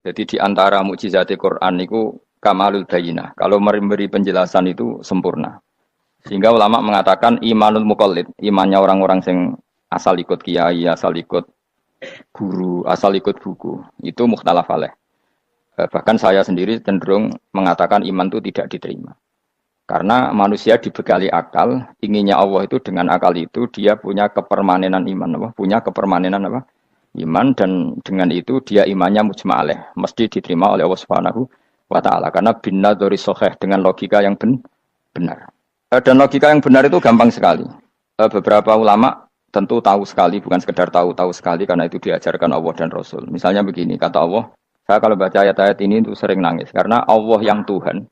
Jadi di antara mukjizat Quran itu kamalul bayinah. Kalau memberi penjelasan itu sempurna. Sehingga ulama mengatakan imanul muqallid, imannya orang-orang yang asal ikut kiai, asal ikut guru, asal ikut buku, itu mukhtalaf alaih. Bahkan saya sendiri cenderung mengatakan iman itu tidak diterima. Karena manusia dibekali akal, inginnya Allah itu dengan akal itu dia punya kepermanenan iman, apa? Punya kepermanenan apa? Iman, dan dengan itu dia imannya mujma' alaih, mesti diterima oleh Allah Subhanahu wa taala karena binnadzari shahih, dengan logika yang benar. Dan logika yang benar itu gampang sekali. Beberapa ulama tentu tahu sekali, bukan sekedar tahu sekali karena itu diajarkan Allah dan Rasul. Misalnya begini, kata Allah, saya kalau baca ayat-ayat ini itu sering nangis karena Allah yang Tuhan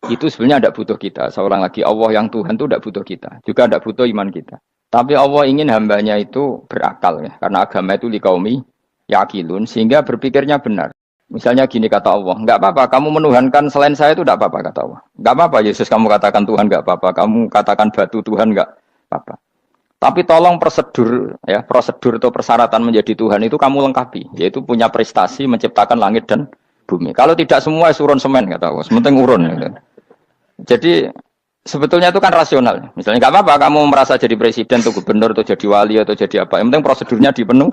itu sebenarnya tidak butuh kita. Seorang lagi, Allah yang Tuhan itu tidak butuh kita, juga tidak butuh iman kita. Tapi Allah ingin hambanya itu berakal ya, karena agama itu liqaumi yaqilun, sehingga berpikirnya benar. Misalnya gini kata Allah, enggak apa-apa kamu menuhankan selain saya itu enggak apa-apa kata Allah. Enggak apa-apa Yesus kamu katakan Tuhan enggak apa-apa, kamu katakan batu Tuhan enggak apa-apa. Tapi tolong prosedur ya, prosedur atau persyaratan menjadi Tuhan itu kamu lengkapi, yaitu punya prestasi menciptakan langit dan bumi. Kalau tidak semua surun semen kata Allah, sementing urun gitu. Jadi sebetulnya itu kan rasional. Misalnya enggak apa-apa kamu merasa jadi presiden atau gubernur atau jadi wali atau jadi apa, yang penting prosedurnya dipenuhi.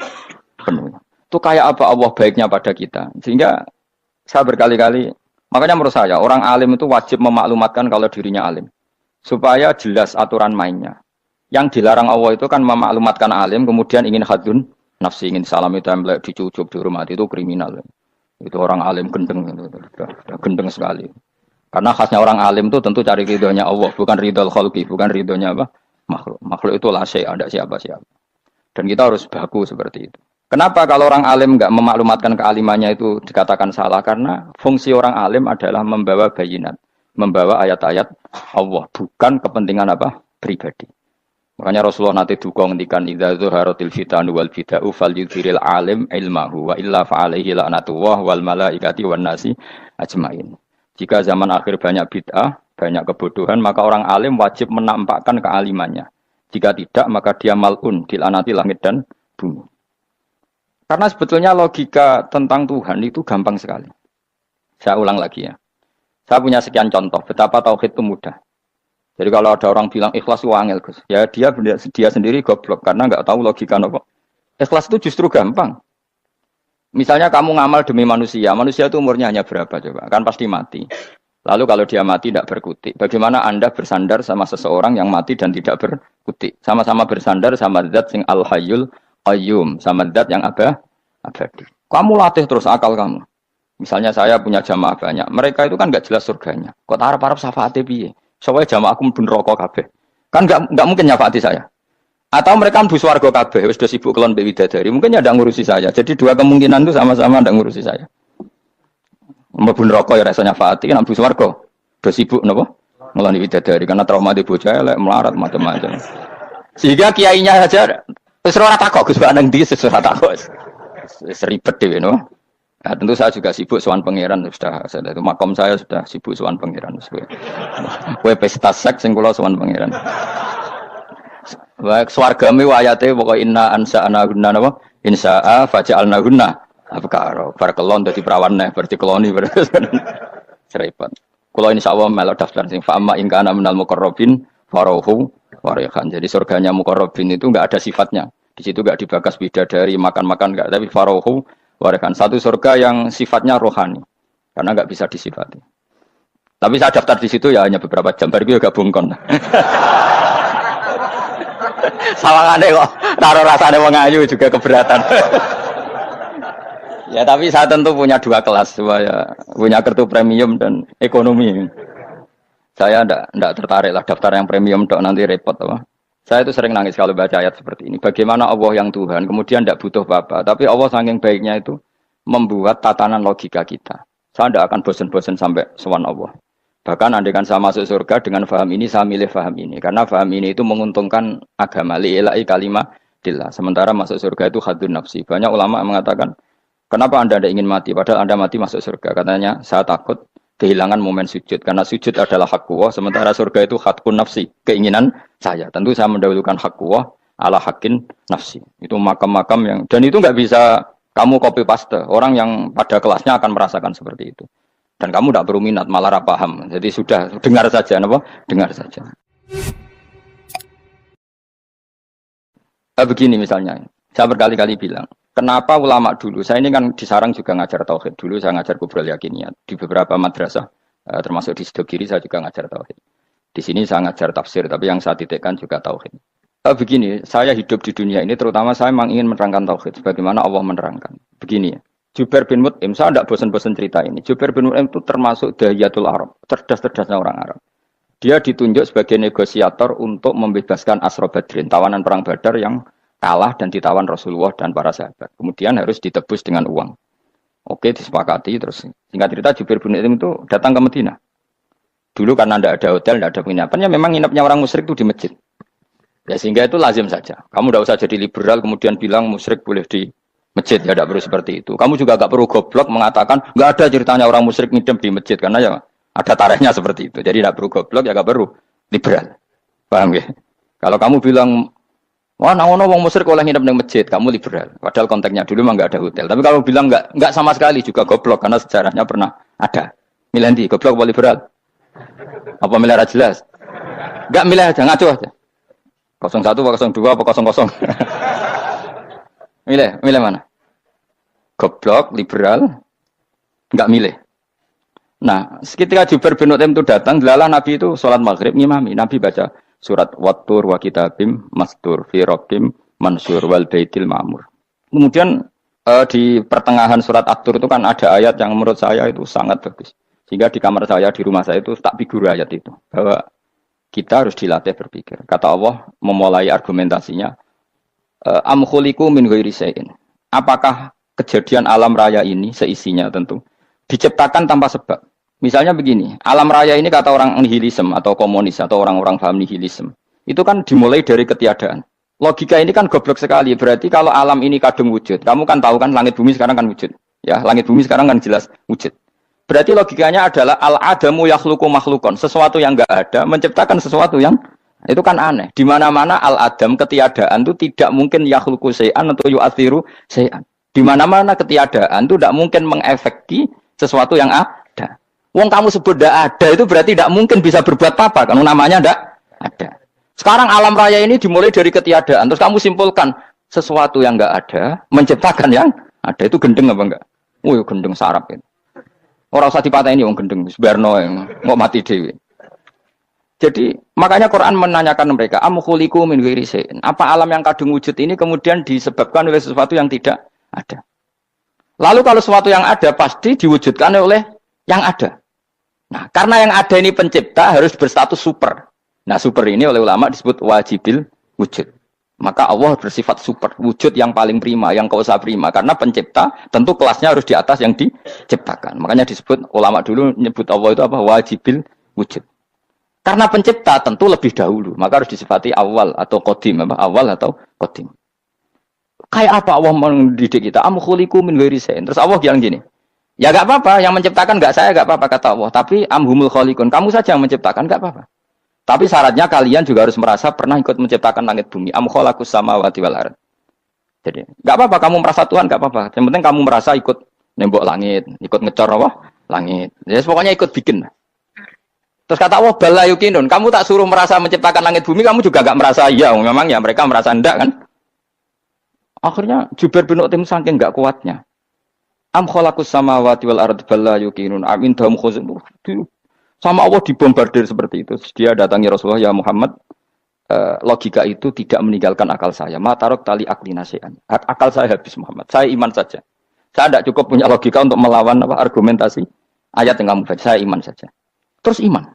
Itu kayak apa Allah baiknya pada kita. Sehingga saya berkali-kali, makanya menurut saya orang alim itu wajib memaklumatkan kalau dirinya alim, supaya jelas aturan mainnya. Yang dilarang Allah itu kan memaklumatkan alim kemudian ingin hadun nafsi, ingin salami template, dicucuk, dihormati, itu kriminal. Itu orang alim gendeng, gendeng sekali. Karena khasnya orang alim itu tentu cari ridhonya Allah, bukan ridhol khalqi, bukan ridhonya apa? Makhluk. Makhluk itu la syai', ada siapa-siapa. Dan kita harus baku seperti itu. Kenapa kalau orang alim enggak memaklumatkan kealimannya itu dikatakan salah? Karena fungsi orang alim adalah membawa bayinat, membawa ayat-ayat Allah, bukan kepentingan apa? Pribadi. Makanya Rasulullah nanti duka ngendikan idza zuharatil fitanu wal bid'u falyudhiril alim ilmahu wa illa fa'alaihi la'natullah wal malaikati wan nasi ajmain. Jika zaman akhir banyak bid'ah, banyak kebodohan, maka orang alim wajib menampakkan kealimannya. Jika tidak, maka dia mal'un, dilaknati langit dan bumi. Karena sebetulnya logika tentang Tuhan itu gampang sekali. Saya ulang lagi ya. Saya punya sekian contoh betapa tauhid itu mudah. Jadi kalau ada orang bilang ikhlas itu angel, Gus. Ya dia sendiri goblok karena nggak tahu logika apa. Ikhlas itu justru gampang. Misalnya kamu ngamal demi manusia. Manusia itu umurnya hanya berapa coba? Kan pasti mati. Lalu kalau dia mati tidak berkutik. Bagaimana Anda bersandar sama seseorang yang mati dan tidak berkutik? Sama-sama bersandar sama zat sing al-hayyul qayyum, sama zat yang abadi. Kamu latih terus akal kamu. Misalnya saya punya jamaah banyak. Mereka itu kan enggak jelas surganya. Kok harap-harap syafaate piye? Supaya jamaahku mlebu neraka kabeh. Kan enggak mungkin nyafaati saya. Atau mereka mlebu swarga kabeh, wis do sibuk kelon mbek widadari. Mungkin ya ndak ngurusi saya. Jadi dua kemungkinan itu sama-sama ndak ngurusi saya. Mlebu neraka ya rasa nyafaati, nek mlebu swarga do sibuk napa? Ngeloni widadari karena trauma di bocah elek, melarat macam-macam. Sehingga kiainya saja wis ora takok Gus nang ndi wis ora takok. Wis ribet dhewe no. Nah, tentu saya juga sibuk sowan pangeran sudah itu makom saya sudah sibuk sowan pangeran. Kowe pesta seks sing kula sowan pangeran. Wa swargame ayate pokoke inna ansa'ana gunna napa? Insa'a faja'alna gunna. Apa barakallahu dadi perawan neh berarti keloni serepet. Kula insyaallah melok daftar sing fa amma in kana minal muqarrabin farohu warihan. Jadi surganya muqarrabin itu enggak ada sifatnya. Di situ enggak dibakas bidadari, makan-makan enggak, tapi farohu warihan. Satu surga yang sifatnya rohani. Karena enggak bisa disifati. Tapi saya daftar di situ ya hanya beberapa jam, baru itu gabung kon. Sawangane kok taruh rasane wong ayu juga keberatan. Ya tapi saya tentu punya dua kelas, punya kartu premium dan ekonomi. Saya enggak tertarik lah daftar yang premium dok nanti repot apa. Saya itu sering nangis kalau baca ayat seperti ini. Bagaimana Allah yang Tuhan kemudian enggak butuh apa-apa, tapi Allah saking baiknya itu membuat tatanan logika kita. Saya enggak akan bosan-bosan sampai sowan Allah. Bahkan andaikan saya masuk surga dengan faham ini, saya milih faham ini karena faham ini itu menguntungkan agama li'ilai kalimatillah. Sementara masuk surga itu hadun nafsi. Banyak ulama mengatakan kenapa Anda tidak ingin mati? Padahal Anda mati masuk surga. Katanya, saya takut kehilangan momen sujud. Karena sujud adalah hak Allah. Sementara surga itu hakun nafsi. Keinginan saya. Tentu saya mendahulukan hak Allah ala hakin nafsi. Itu makam-makam yang... Dan itu nggak bisa Kamu copy paste, orang yang pada kelasnya akan merasakan seperti itu. Dan kamu tidak perlu minat, malah paham. Jadi sudah dengar saja, apa? Dengar saja. Begini misalnya, saya berkali-kali bilang, kenapa ulama dulu, saya ini kan di Sarang juga ngajar tauhid. Dulu saya ngajar kubrul yakiniyat di beberapa madrasah, termasuk di Sidogiri saya juga ngajar tauhid. Di sini saya ngajar tafsir, tapi yang saya titikkan juga tauhid. Begini, saya hidup di dunia ini, terutama saya memang ingin menerangkan tauhid, sebagaimana Allah menerangkan. Begini ya, Jubair bin Mut'im, saya tidak bosan-bosan cerita ini. Jubair bin Mut'im itu termasuk dahiyatul Arab, cerdas-cerdasnya orang Arab. Dia ditunjuk sebagai negosiator untuk membebaskan Asra Badrin, tawanan perang Badar yang kalah dan ditawan Rasulullah dan para sahabat. Kemudian harus ditebus dengan uang. Oke, disepakati. Terus singkat cerita, Jubair bin Mut'im itu datang ke Madinah. Dulu karena tidak ada hotel, tidak ada penginapan, ya memang nginepnya orang musyrik itu di masjid. Ya sehingga itu lazim saja. Kamu tidak usah jadi liberal kemudian bilang musyrik boleh di masjid, ya tidak perlu seperti itu. Kamu juga tidak perlu goblok mengatakan nggak ada ceritanya orang musyrik nginep di masjid karena ya ada tariknya seperti itu. Jadi tidak perlu goblok, ya tidak perlu liberal. Paham ya? Kalau kamu bilang wah naono wong musyrik oleh nginep di masjid, kamu liberal. Padahal konteksnya dulu memang nggak ada hotel. Tapi kalau bilang nggak sama sekali juga goblok karena sejarahnya pernah ada. Milih di goblok apa liberal? Apa milih jelas? Nggak milih aja, ngaco aja. 01 apa 02 apa 00. Milih mana? Goblok, liberal, enggak milih. Nah, ketika Jubair bin Mut'im itu datang, delalah Nabi itu sholat maghrib ngimami. Nabi baca surat Wattur wa kitabim mastur fi rabbim mansur wal baitil ma'mur. Kemudian di pertengahan surat At-Tur itu kan ada ayat yang menurut saya itu sangat bagus. Sehingga di kamar saya, di rumah saya itu tak figur ayat itu. Bahwa kita harus dilatih berpikir. Kata Allah memulai argumentasinya, am khuliqu min ghairi syai'in. Apakah kejadian alam raya ini seisinya tentu diciptakan tanpa sebab? Misalnya begini, alam raya ini kata orang nihilisme atau komunis atau orang-orang paham nihilisme, itu kan dimulai dari ketiadaan. Logika ini kan goblok sekali. Berarti kalau alam ini kadung wujud, kamu kan tahu kan langit bumi sekarang kan wujud. Ya, langit bumi sekarang kan jelas wujud. Berarti logikanya adalah al-adamu yakhluqu makhlukon, sesuatu yang enggak ada menciptakan sesuatu yang itu kan aneh. Di mana-mana al-adam ketiadaan itu tidak mungkin yakhluqu syai'an atau yu'athiru syai'an. Di mana-mana ketiadaan itu tidak mungkin mengefeki sesuatu yang ada. Wong kamu sebut tidak ada itu berarti tidak mungkin bisa berbuat apa karena namanya tidak ada. Sekarang alam raya ini dimulai dari ketiadaan. Terus kamu simpulkan sesuatu yang enggak ada menciptakan yang ada, itu gendeng apa enggak? Oh, gendeng sarap itu. Orang usah dipatahin wong gendeng, sebarno mau mati dewi. Jadi makanya Quran menanyakan mereka, am khuliqu min ghairi syai'in. Apa alam yang kadung wujud ini kemudian disebabkan oleh sesuatu yang tidak ada? Lalu kalau sesuatu yang ada pasti diwujudkan oleh yang ada. Nah, karena yang ada ini pencipta harus berstatus super. Nah, super ini oleh ulama disebut wajibil wujud. Maka Allah bersifat super, wujud yang paling prima, yang kausa prima. Karena pencipta tentu kelasnya harus di atas yang diciptakan. Makanya disebut, ulama dulu nyebut Allah itu apa? Wajibil wujud. Karena pencipta tentu lebih dahulu. Maka harus disifati awal atau qadim. Awal atau qadim. Kayak apa Allah mendidik kita? Am khuliqu min ghairi syai'in. Terus Allah bilang gini, ya gak apa-apa, yang menciptakan gak saya, gak apa-apa kata Allah. Tapi amhumul khaliqun, kamu saja yang menciptakan, gak apa-apa. Tapi syaratnya kalian juga harus merasa pernah ikut menciptakan langit bumi. Am khalaqus samawati wal ardh. Jadi, enggak apa-apa kamu merasa Tuhan, enggak apa-apa. Yang penting kamu merasa ikut nembok langit, ikut ngecor apa? Langit. Ya pokoknya ikut bikin. Terus kata Allah, bala yukinun, kamu tak suruh merasa menciptakan langit bumi, kamu juga enggak merasa iya. Memang ya mereka merasa enggak kan? Akhirnya Jubair bin Mut'im saking enggak kuatnya. Am khalaqus samawati wal ardh bala yukinun. Amin dahum khuzun. Sama Allah dibombardir seperti itu. Dia datangi Rasulullah, ya Muhammad, logika itu tidak meninggalkan akal saya. Matarok tali akli nasihan. Akal saya habis Muhammad. Saya iman saja. Saya tidak cukup punya logika untuk melawan argumentasi ayat yang kamu baca. Saya iman saja. Terus iman.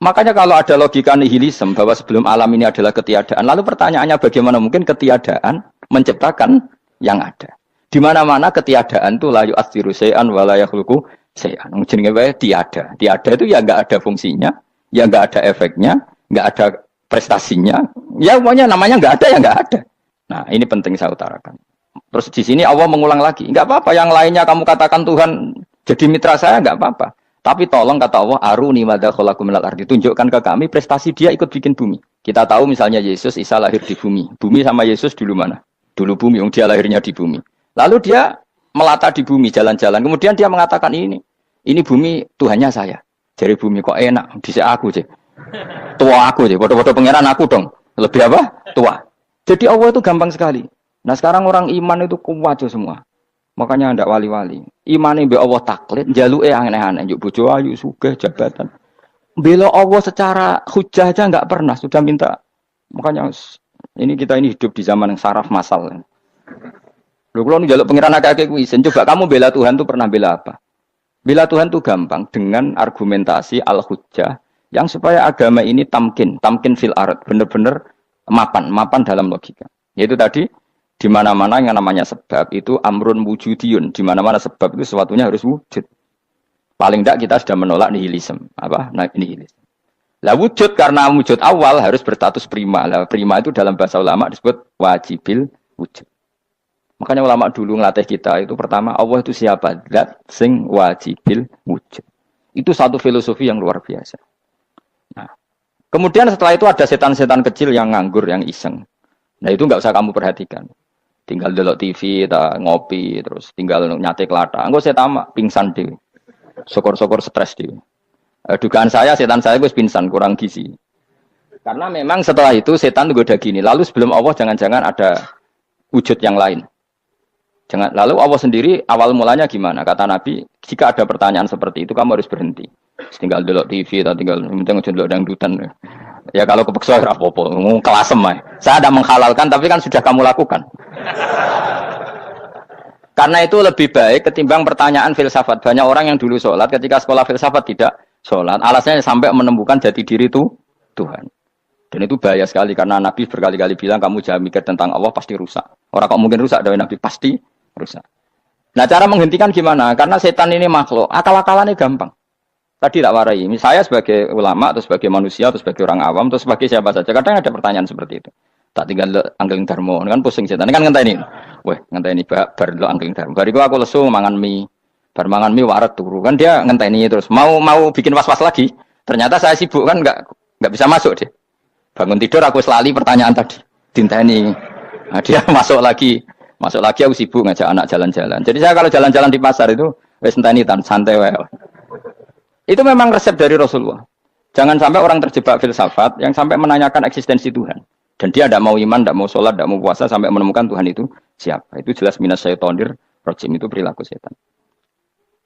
Makanya kalau ada logika nihilisme bahwa sebelum alam ini adalah ketiadaan, lalu pertanyaannya bagaimana mungkin ketiadaan menciptakan yang ada? Di mana-mana ketiadaan itu la yu'athiru syai'an wa la yakhluqu syai'an. Jenenge wae tiada. Tiada itu ya enggak ada fungsinya, ya enggak ada efeknya, enggak ada prestasinya. Ya pokoknya namanya enggak ada ya enggak ada. Nah, ini penting saya utarakan. Terus di sini Allah mengulang lagi, enggak apa-apa yang lainnya kamu katakan Tuhan jadi mitra saya enggak apa-apa. Tapi tolong kata Allah, aruni madza khalaqu minal ardi, tunjukkan ke kami prestasi dia ikut bikin bumi. Kita tahu misalnya Yesus, Isa lahir di bumi. Bumi sama Yesus dulu mana? Dulu bumi, dia lahirnya di bumi. Lalu dia melata di bumi, jalan-jalan. Kemudian dia mengatakan ini bumi Tuhannya saya. Jadi bumi kok enak, dhisik aku sih. Tua aku sih, bodoh-bodoh pangeran aku dong. Lebih apa? Tua. Jadi Allah itu gampang sekali. Nah sekarang orang iman itu kuat semua. Makanya ndak wali-wali. Imane mbek Allah taklid, njaluke aneh-aneh, njuk bojo ayu, sugih, jabatan. Bela Allah secara hujah aja enggak pernah, sudah minta. Makanya kita ini hidup di zaman yang saraf masal. Lho kula njaluk pangeran akeh-akeh kuwi, coba kamu bela Tuhan tuh pernah bela apa? Bela Tuhan tuh gampang dengan argumentasi al-hujjah yang supaya agama ini tamkin fil ard, benar-benar mapan dalam logika. Yaitu tadi di mana-mana yang namanya sebab itu amrun wujudiyun. Di mana-mana sebab itu sesuatunya harus wujud. Paling tidak kita sudah menolak nihilisme. Apa? Nah, nihilisme. Lah wujud karena wujud awal harus berstatus prima. Lah prima itu dalam bahasa ulama disebut wajibil wujud. Makanya ulama dulu ngelatih kita itu pertama Allah itu siapa? Zat sing wajibil wujud. Itu satu filosofi yang luar biasa. Nah, kemudian setelah itu ada setan-setan kecil yang nganggur, yang iseng. Nah itu nggak usah kamu perhatikan. Tinggal delok TV, ngopi, terus tinggal nyate kelata. Engko saya tamak pingsan dhewe. Syukur-syukur stres dhewe. Dugaan saya setan saya wis pingsan, kurang gizi. Karena memang setelah itu setan goda gini. Lalu sebelum Allah jangan-jangan ada wujud yang lain. Lalu Allah sendiri awal mulanya gimana? Kata Nabi, jika ada pertanyaan seperti itu kamu harus berhenti. Tinggal delok TV atau tinggal delok dangdutan. Ya kalau kepeksa ora apa-apa, kelasem ae. Saya ada menghalalkan tapi kan sudah kamu lakukan. Karena itu lebih baik ketimbang pertanyaan filsafat. Banyak orang yang dulu sholat ketika sekolah filsafat tidak sholat. Alasannya sampai menemukan jati diri itu Tuhan. Dan itu bahaya sekali karena Nabi berkali-kali bilang kamu jangan mikir tentang Allah pasti rusak. Orang kok mungkin rusak dari Nabi pasti rusak. Nah cara menghentikan gimana? Karena setan ini makhluk, akal-akalannya gampang. Tadi tak warai. Saya sebagai ulama atau sebagai manusia atau sebagai orang awam atau sebagai siapa saja. Kadang ada pertanyaan seperti itu. Tak tinggal anggeling darmo, kan pusing setan. Ini kan ngenteni. Weh, ngenteni bar lo anggeling darmo. Bariku aku lesu mangan mie. Bar mangan mie waret turu. Kan dia ngenteni terus. Mau bikin was-was lagi. Ternyata saya sibuk kan enggak bisa masuk deh. Bangun tidur aku selali pertanyaan tadi. Dinteni. Nah, dia masuk lagi aku sibuk ngajak anak jalan-jalan. Jadi saya kalau jalan-jalan di pasar itu wis enteni santai wae. Itu memang resep dari Rasulullah. Jangan sampai orang terjebak filsafat yang sampai menanyakan eksistensi Tuhan. Dan dia tidak mau iman, tidak mau sholat, tidak mau puasa sampai menemukan Tuhan itu siapa. Itu jelas minas syaitonir rajim, itu perilaku setan.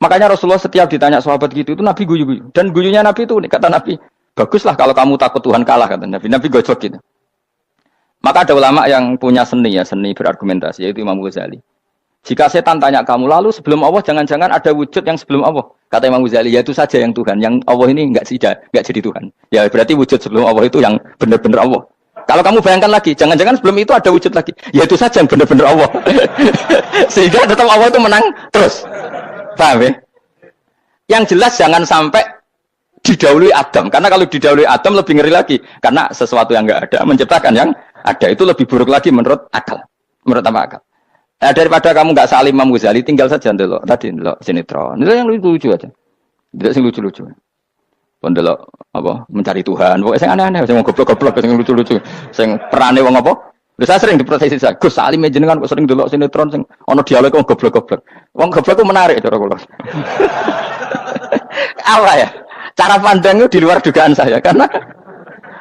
Makanya Rasulullah setiap ditanya sahabat gitu itu Nabi guyu-guyu. Dan guyunya Nabi itu kata Nabi, baguslah kalau kamu takut Tuhan kalah kata Nabi. Nabi gojok gitu. Maka ada ulama yang punya seni berargumentasi yaitu Imam Ghazali. Jika setan tanya kamu lalu sebelum Allah jangan-jangan ada wujud yang sebelum Allah. Kata Imam Ghazali, ya itu saja yang Tuhan. Yang Allah ini enggak jadi Tuhan. Ya berarti wujud sebelum Allah itu yang benar-benar Allah. Kalau kamu bayangkan lagi, jangan-jangan sebelum itu ada wujud lagi. Ya itu saja yang benar-benar Allah. Sehingga tetap Allah itu menang terus. Paham ya? Yang jelas jangan sampai didahului Adam. Karena kalau didahului Adam lebih ngeri lagi. Karena sesuatu yang enggak ada menciptakan yang ada. Itu lebih buruk lagi menurut akal. Menurut apa akal? Nah, daripada kamu nggak salim Imam Ghazali, tinggal saja ndelok tadi ndelok sinetron. Itu yang lucu aja. Tidak sing lucu-lucu. Ndelok apa? Mencari Tuhan. Pokoknya sing aneh-aneh, sing goblok-goblok, sing lucu-lucu, sing perane wong apa? Lha saya sering diprotes saya. Gus Salim jenengan kok sering ndelok sinetron sing ana dialog wong goblok-goblok. Wong goblok ku menarik cara kula. Apa ya? Cara pandang itu di luar dugaan saya karena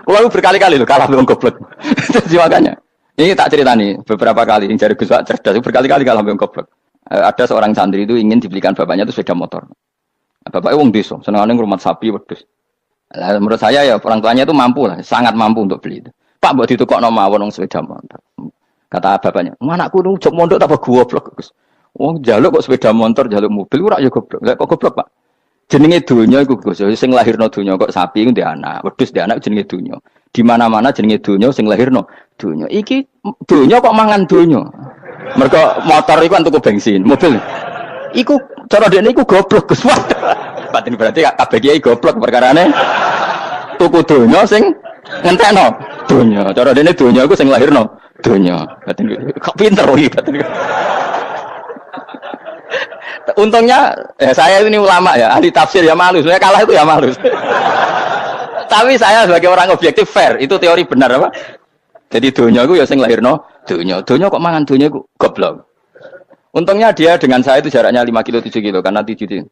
kula berkali-kali lho kalah wong goblok. Jadi makanya ini tak cerita nih beberapa kali yang jari Gus Wak cerdas berkali-kali kalau ambil goblok. Ada seorang santri itu ingin dibelikan bapaknya itu sepeda motor. Bapaknya wong desa, senengane ngrumat sapi wedhus. Lah menurut saya ya orang tuanya itu mampu lah, sangat mampu untuk beli itu. Pak mbok ditukokno mawon wong sepeda motor. Kata bapaknya, "Anakku nu jok mondok tak goblok, Gus. Wong njaluk kok sepeda motor, njaluk mobil ora ya goblok. Lah kok goblok, Pak? Jenenge donya iku Gus, sing lahirno donya kok sapi iku ndek anak, wedhus ndek anak jenenge donya. Di mana-mana jenenge donya sing lahirno donya. Iki donya kok mangan donya. Mergo motor iku kan tuku bensin, mobil. Iku cara dekne iku goblok Gus. Batin berarti kabeh kiai goblok perkarane tuku donya sing ngentekno donya. Cara dekne donya iku sing lahirno donya. Batin kok pinter iki batin. Untungnya saya ini ulama ya, ahli tafsir ya malu. Saya kalah itu ya malu. Tapi saya sebagai orang objektif fair, itu teori benar apa? Jadi donya iku ya sing lahirno donya. Donya kok mangan donya iku goblok. Untungnya dia dengan saya itu jaraknya 5 kilo 7 kilo karena 7 kilo.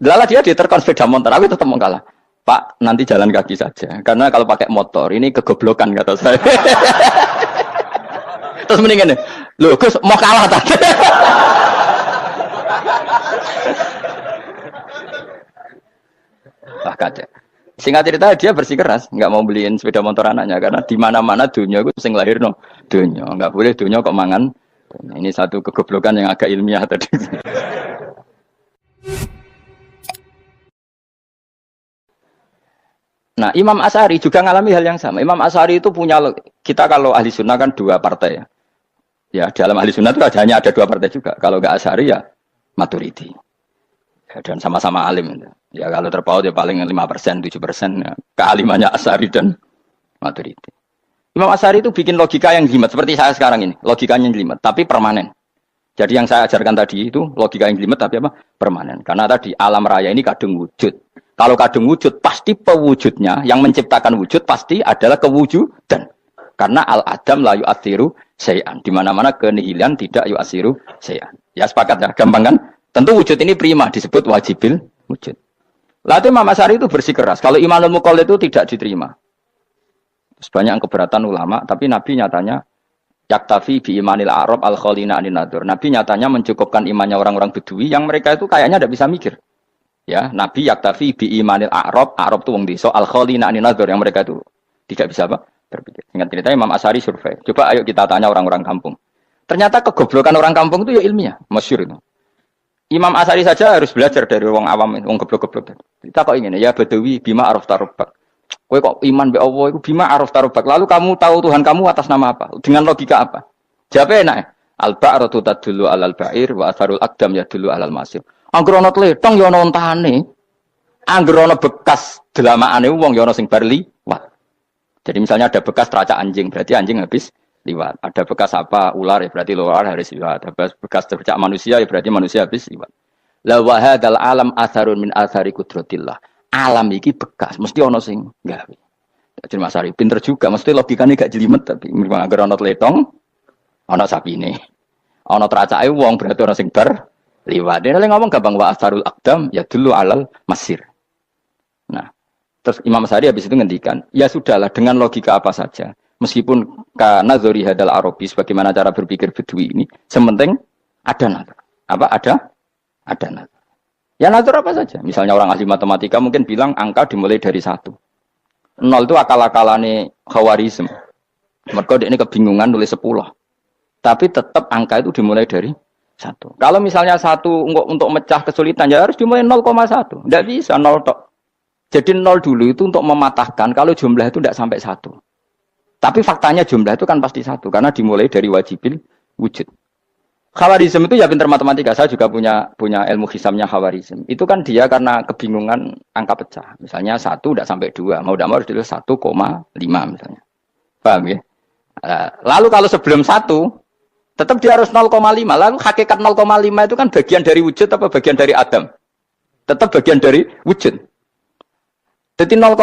Lala dia diterkon sepeda motor, aku tetap mau kalah. Pak, nanti jalan kaki saja. Karena kalau pakai motor ini kegoblokan kata saya. Terus mendingan nih, loh Gus mau kalah tadi. Wah kacau. Singkat cerita dia bersikeras, nggak mau beliin sepeda motor anaknya karena di mana-mana dunia itu sing lahir no dunia, nggak boleh dunia kok mangan. Ini satu kegoblokan yang agak ilmiah tadi. Nah, Imam Asy'ari juga mengalami hal yang sama. Imam Asy'ari itu punya, kita kalau ahli sunnah kan dua partai ya. Ya, dalam ahli sunnah itu hanya ada dua partai juga. Kalau nggak Asy'ari ya Maturidi. Ya, dan sama-sama alim. Ya kalau terpaut ya paling 5%, 7%. Ya. Kealimannya Asy'ari dan Maturidi. Imam Asy'ari itu bikin logika yang jelimet. Seperti saya sekarang ini. Logikanya yang jelimet, tapi permanen. Jadi yang saya ajarkan tadi itu logika yang jelimet tapi apa? Permanen. Karena tadi alam raya ini kadung wujud. Kalau kadung wujud, pasti pewujudnya, yang menciptakan wujud pasti adalah kewujudan. Karena al-adam la yu'athiru syai'an. Di mana-mana kenihilan tidak yu'athiru syai'an. Ya sepakat ya, gampang kan? Tentu wujud ini prima, disebut wajibil wujud. Lalu Imam Asy'ari itu bersikeras. Kalau imanul muqallid itu tidak diterima. Banyak keberatan ulama, tapi Nabi nyatanya yaktafi bi imanil arab al-khalina anin nadur. Nabi nyatanya mencukupkan imannya orang-orang Bedui yang mereka itu kayaknya tidak bisa mikir. Ya, Nabi yaktafi bi imanil Arab itu wong desa al-khalina anin nadur yang mereka itu tidak bisa apa? Berpikir. Ingat cerita Imam Asy'ari survei. Coba ayo kita tanya orang-orang kampung. Ternyata kegoblokan orang kampung itu ya ilmiah, masyhur itu. Imam Asy'ari saja harus belajar dari wong awam, wong goblok-goblok. Kita kok ingin ya Badawi bima araf tarubak. Kowe kok iman be Allah itu bima araf tarubak. Lalu kamu tahu Tuhan kamu atas nama apa? Dengan logika apa? Jawabnya enak ya. Al-ba'ratu tadullu 'alal ba'ir wa atharul aqdam yadullu 'alal masir. Angger ana tletong ya ana ontane. Angger ana bekas delamaane wong ya ana sing bar liwat. Jadi misalnya ada bekas teracak anjing, berarti anjing habis liwat. Ada bekas apa ular ya berarti ular harus liwat. Ada bekas teracak manusia ya berarti manusia habis liwat. La wa hadzal alam atharun min athari qudratillah. Alam iki bekas, mesti ana sing gawe. Jadi Mas Ari pinter juga, mesti logikane gak jelimet tapi memang angger ana tletong ana sapine. Ana teracake wong berarti ana sing bar liwat. Dia ngomong gampang wa asarul aqdam ya dulu alal masir. Nah, terus Imam Asy'ari habis itu ngendikan, ya sudahlah dengan logika apa saja. Meskipun ka nazari hadal arabi sebagaimana cara berpikir Bedui ini, sementing ada nazar. Apa ada nazar. Ya nazar apa saja. Misalnya orang ahli matematika mungkin bilang angka dimulai dari 1. 0 itu akal-akalane Khawarizm. Mergo ini kebingungan nulis 10. Tapi tetap angka itu dimulai dari 1. Kalau misalnya 1 untuk mecah kesulitan ya harus dimulai 0,1. Tidak bisa 0 tok. Jadi 0 dulu itu untuk mematahkan kalau jumlah itu tidak sampai 1. Tapi faktanya jumlah itu kan pasti 1 karena dimulai dari wajibil wujud. Khawarizm itu ya pintar matematika. Saya juga punya ilmu hisamnya Khawarizm. Itu kan dia karena kebingungan angka pecah. Misalnya 1 tidak sampai 2. Mau tidak mau harus ditulis 1,5 misalnya. Paham ya? Lalu kalau sebelum 1 tetap dia harus 0,5. Lalu hakikat 0,5 itu kan bagian dari wujud apa bagian dari Adam? Tetap bagian dari wujud. Jadi 0,5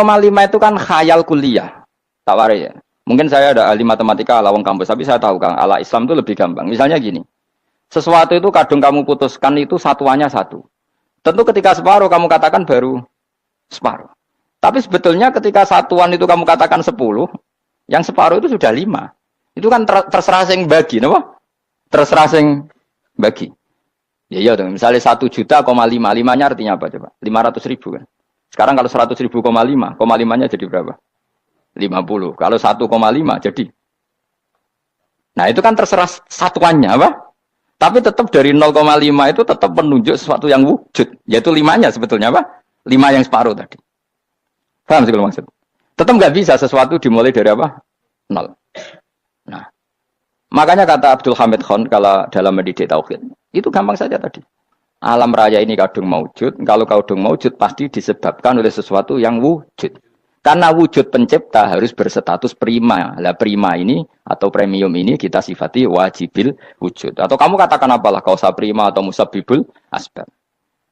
itu kan khayal kuliah. Tak warai ya. Mungkin saya ada ahli matematika ala wong kampus, tapi saya tahu Kang, ala Islam itu lebih gampang. Misalnya gini. Sesuatu itu kadung kamu putuskan itu satuannya 1. Tentu ketika separuh kamu katakan baru separuh. Tapi sebetulnya ketika satuan itu kamu katakan 10, yang separuh itu sudah 5. Itu kan terserah sing bagi, napa? Terserah sing bagi. Ya iya dong, misalnya 1 juta, 5-nya artinya apa coba? 500 ribu kan. Sekarang kalau 100 ribu, 5-nya jadi berapa? 50. Kalau 1,5 jadi. Nah itu kan terserah satuannya apa? Tapi tetap dari 0,5 itu tetap menunjuk sesuatu yang wujud. Yaitu 5-nya sebetulnya apa? 5 yang separuh tadi. Paham sih kalau maksud? Tetap nggak bisa sesuatu dimulai dari apa? 0. Nah, makanya kata Abdul Hamid Khan kalau dalam mendidik tauhid, itu gampang saja tadi. Alam raya ini kadung maujud, kalau kadung maujud pasti disebabkan oleh sesuatu yang wujud. Karena wujud pencipta harus berstatus prima. Lah prima ini atau premium ini kita sifati wajibil wujud. Atau kamu katakan apalah kausa prima atau musabibul asbab.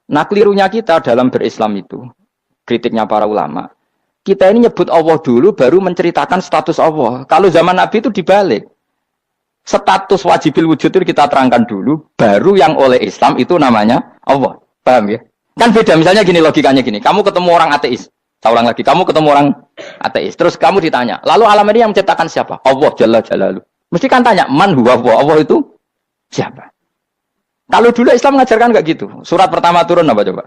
Nah kelirunya kita dalam berislam itu, kritiknya para ulama, kita ini nyebut Allah dulu baru menceritakan status Allah. Kalau zaman Nabi itu dibalik. Status wajibil wujud itu kita terangkan dulu, baru yang oleh Islam itu namanya Allah. Paham ya? Kan beda, misalnya gini logikanya gini, kamu ketemu orang ateis, saya ulang lagi, kamu ketemu orang ateis, terus kamu ditanya, lalu alam ini yang menciptakan siapa? Allah Jalla Jalaluh. Mesti kan tanya, man huwa Allah itu siapa? Kalau dulu Islam mengajarkan enggak gitu. Surat pertama turun apa coba?